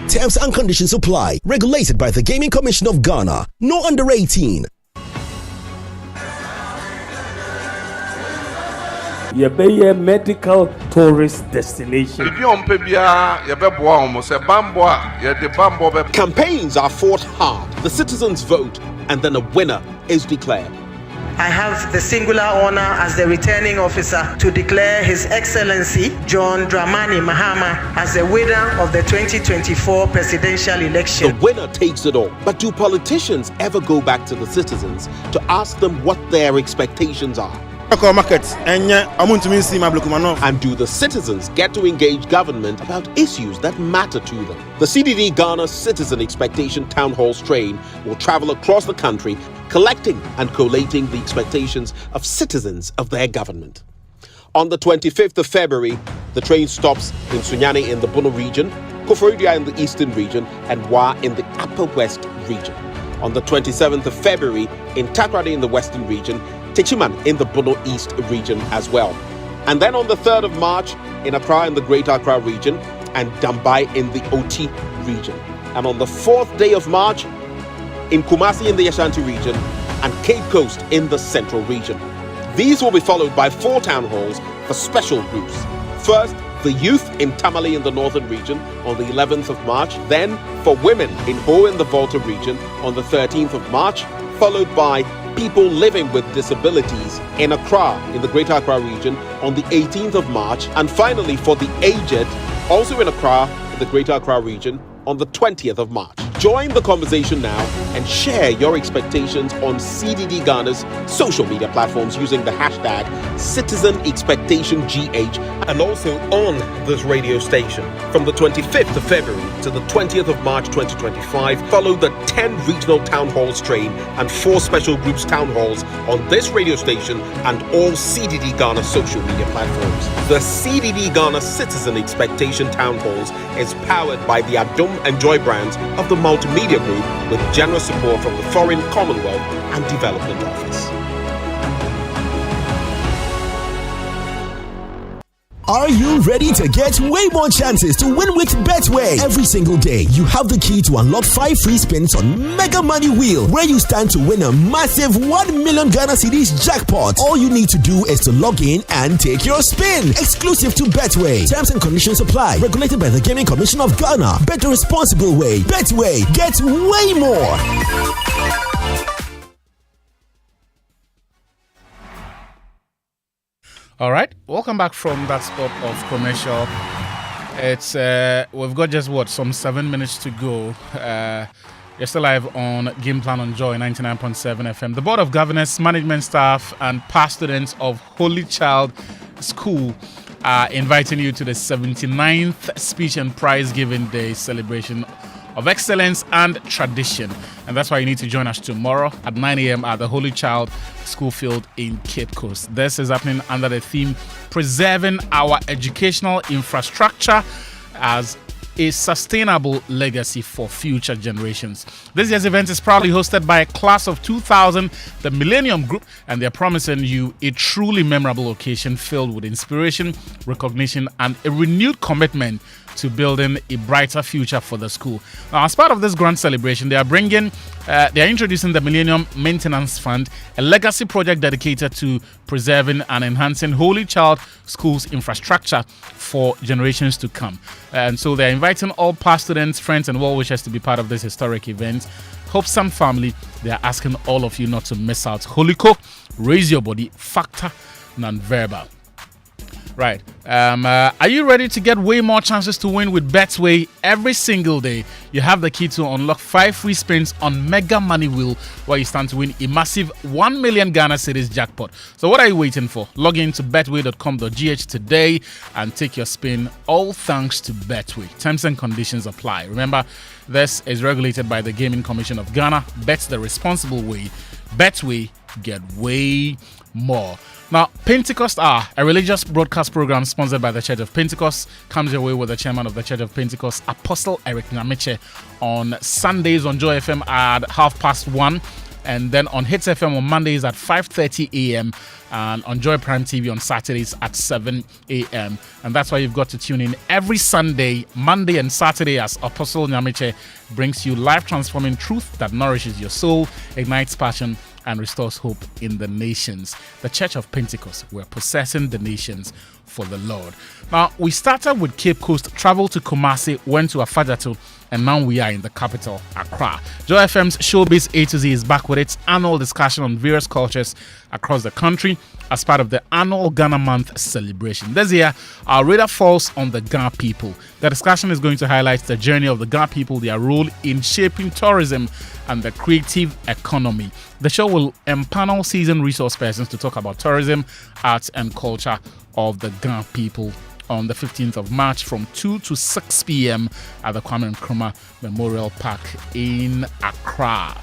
Terms and conditions apply. Regulated by the Gaming Commission of Ghana. No under 18. Yɛbɛyɛ medical tourist destination. Campaigns are fought hard. The citizens vote, and then a winner is declared. I have the singular honor as the returning officer to declare His Excellency John Dramani Mahama as the winner of the 2024 presidential election. The winner takes it all. But do politicians ever go back to the citizens to ask them what their expectations are? And do the citizens get to engage government about issues that matter to them? The CDD Ghana Citizen Expectation Town Hall train will travel across the country, collecting and collating the expectations of citizens of their government. On the 25th of February, the train stops in Sunyani in the Bono region, Koforidua in the eastern region, and Wa in the upper west region. On the 27th of February, in Takrady in the western region, Techiman in the Bono East region as well. And then on the 3rd of March, in Accra in the Greater Accra region, and Dambai in the Oti region. And on the 4th day of March, in Kumasi in the Ashanti region, and Cape Coast in the Central region. These will be followed by 4 town halls for special groups. First, the youth in Tamale in the northern region on the 11th of March, then for women in Ho in the Volta region on the 13th of March, followed by people living with disabilities in Accra in the Greater Accra region on the 18th of March, and finally for the aged, also in Accra in the Greater Accra region on the 20th of March. Join the conversation now and share your expectations on CDD Ghana's social media platforms using the hashtag CitizenExpectationGH and also on this radio station. From the 25th of February to the 20th of March 2025, follow the 10 regional town halls train and 4 special groups town halls on this radio station and all CDD Ghana social media platforms. The CDD Ghana Citizen Expectation Town Halls is powered by the Adom and Joy brands of the Multimedia Group with generous support from the Foreign Commonwealth and Development Office. Are you ready to get way more chances to win with Betway? Every single day, you have the key to unlock 5 free spins on Mega Money Wheel, where you stand to win a massive 1 million Ghana cedis jackpot. All you need to do is to log in and take your spin. Exclusive to Betway. Terms and conditions apply. Regulated by the Gaming Commission of Ghana. Bet the responsible way. Betway. Get way more. All right, welcome back from that spot of commercial. It's we've got just some 7 minutes to go. You're still live on Game Plan on Joy 99.7 FM. The Board of Governors, management staff, and past students of Holy Child School are inviting you to the 79th Speech and Prize Giving Day celebration of excellence and tradition. And that's why you need to join us tomorrow at 9 a.m. at the Holy Child School Field in Cape Coast. This is happening under the theme Preserving Our Educational Infrastructure as a Sustainable Legacy for Future Generations. This year's event is proudly hosted by a class of 2000, the Millennium Group, and they're promising you a truly memorable occasion filled with inspiration, recognition, and a renewed commitment to building a brighter future for the school. Now, as part of this grand celebration, they are introducing the Millennium Maintenance Fund, a legacy project dedicated to preserving and enhancing Holy Child School's infrastructure for generations to come. And so they're inviting all past students, friends, and well-wishers to be part of this historic event. Hope Some family, they are asking all of you not to miss out. Holy Cook, raise your body, factor, non-verbal. Right. Are you ready to get way more chances to win with Betway every single day? You have the key to unlock 5 free spins on Mega Money Wheel, where you stand to win a massive 1 million Ghana cedis jackpot. So what are you waiting for? Log in to betway.com.gh today and take your spin, all thanks to Betway. Terms and conditions apply. Remember, this is regulated by the Gaming Commission of Ghana. Bet the responsible way. Betway, get way more. Now, Pentecost Hour, a religious broadcast program sponsored by the Church of Pentecost, comes your way with the chairman of the Church of Pentecost, Apostle Eric Namiche, on Sundays on Joy FM at 1:30, and then on Hits FM on Mondays at 5:30 a.m. and on Joy Prime TV on Saturdays at 7 a.m. And that's why you've got to tune in every Sunday, Monday, and Saturday as Apostle Namiche brings you life-transforming truth that nourishes your soul, ignites passion, and restores hope in the nations. The Church of Pentecost, we're possessing the nations for the Lord. Now, we started with Cape Coast, traveled to Kumasi, went to Afadjato, and now we are in the capital, Accra. Joy FM's Showbiz A to Z is back with its annual discussion on various cultures across the country as part of the annual Ghana Month celebration. This year, our radar falls on the Ghana people. The discussion is going to highlight the journey of the Ghana people, their role in shaping tourism and the creative economy. The show will empanel seasoned resource persons to talk about tourism, arts, and culture of the Ghana people on the 15th of March from 2 to 6 p.m. at the Kwame Nkrumah Memorial Park in Accra.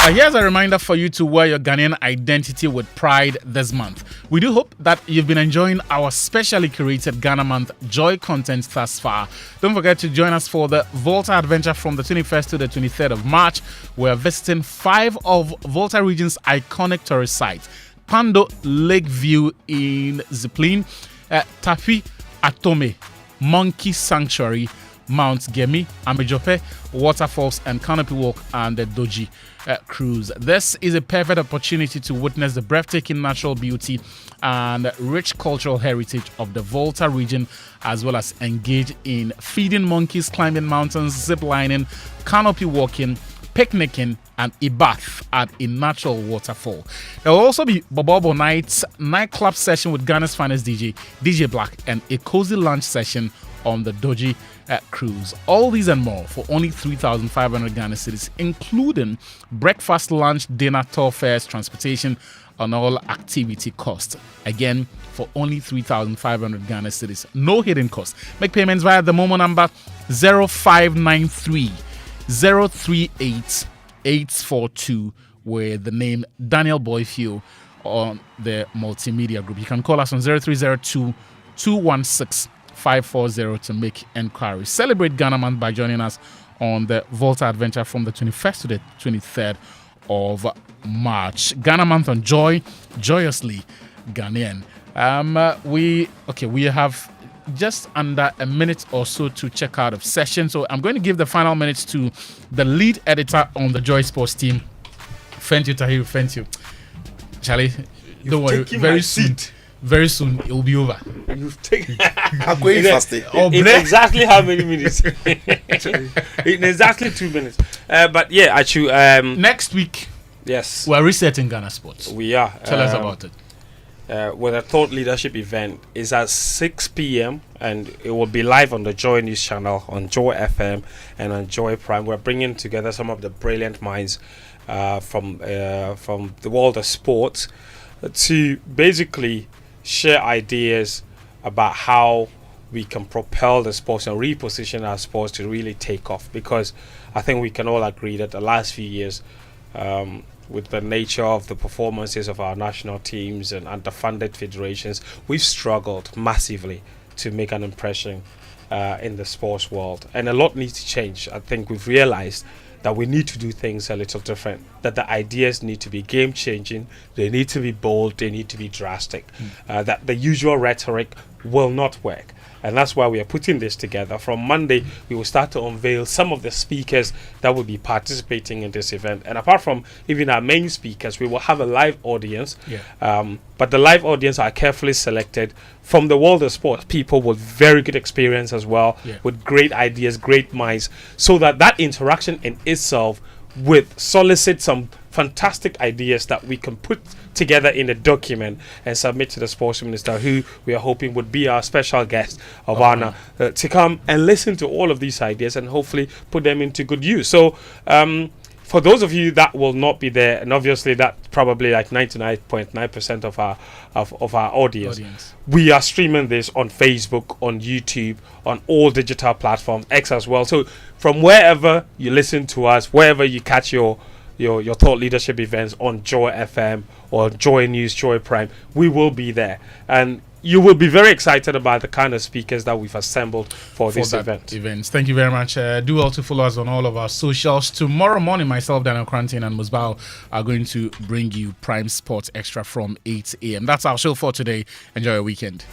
Here's a reminder for you to wear your Ghanaian identity with pride this month. We do hope that you've been enjoying our specially curated Ghana Month Joy content thus far. Don't forget to join us for the Volta Adventure from the 21st to the 23rd of March. We're visiting 5 of Volta region's iconic tourist sites. Pando Lakeview in Zipline, Tapi Atome, Monkey Sanctuary, Mount Gemi, Amejope, Waterfalls, and Canopy Walk and the Doji Cruise. This is a perfect opportunity to witness the breathtaking natural beauty and rich cultural heritage of the Volta region, as well as engage in feeding monkeys, climbing mountains, zip lining, canopy walking, picnicking, and a bath at a natural waterfall. There will also be Bobobo Night's nightclub session with Ghana's finest DJ Black, and a cozy lunch session on the Doji Cruise. All these and more for only 3,500 Ghana cedis, including breakfast, lunch, dinner, tour fares, transportation, and all activity costs. Again, for only 3,500 Ghana cedis. No hidden costs. Make payments via the Momo number 0593 038 842 with the name Daniel Boyfield on the multimedia group. You can call us on 0302 216 540 to make enquiries. Celebrate Ghana Month by joining us on the Volta Adventure from the 21st to the 23rd of March. Ghana Month on Joy, joyously Ghanaian. We have just under a minute or so to check out of session. So I'm going to give the final minutes to the lead editor on the Joy Sports team. Thank you, Tahir. Thank you. Charlie, don't worry. Very soon it will be over. You've taken I'm going faster. in exactly how many minutes? In exactly 2 minutes. But yeah, Atsue, next week, yes, we're resetting Ghana Sports. we are. Tell us about it. With a thought leadership event is at 6 p.m. and it will be live on the Joy News channel, on Joy FM and on Joy Prime. We're bringing together some of the brilliant minds from the world of sports to basically share ideas about how we can propel the sports and reposition our sports to really take off, because I think we can all agree that the last few years, with the nature of the performances of our national teams and underfunded federations, we've struggled massively to make an impression in the sports world, and a lot needs to change. I think we've realized that we need to do things a little different, that the ideas need to be game changing, they need to be bold, they need to be drastic, that the usual rhetoric will not work. And that's why we are putting this together. From Monday, we will start to unveil some of the speakers that will be participating in this event. And apart from even our main speakers, we will have a live audience. But the live audience are carefully selected from the world of sports, people with very good experience as well, with great ideas, great minds, so that interaction in itself would solicit some fantastic ideas that we can put together in a document and submit to the sports minister, who we are hoping would be our special guest of honor, to come and listen to all of these ideas and hopefully put them into good use. So for those of you that will not be there, and obviously that's probably like 99.9% of our audience, we are streaming this on Facebook, on YouTube, on all digital platforms, X as well. So from wherever you listen to us, wherever you catch your thought leadership events on Joy FM or Joy News, Joy Prime, we will be there. And you will be very excited about the kind of speakers that we've assembled for this event. Thank you very much. Do also follow us on all of our socials. Tomorrow morning, myself, Daniel Koranteng, and Muftawu are going to bring you Prime Sports Extra from 8 a.m. That's our show for today. Enjoy your weekend.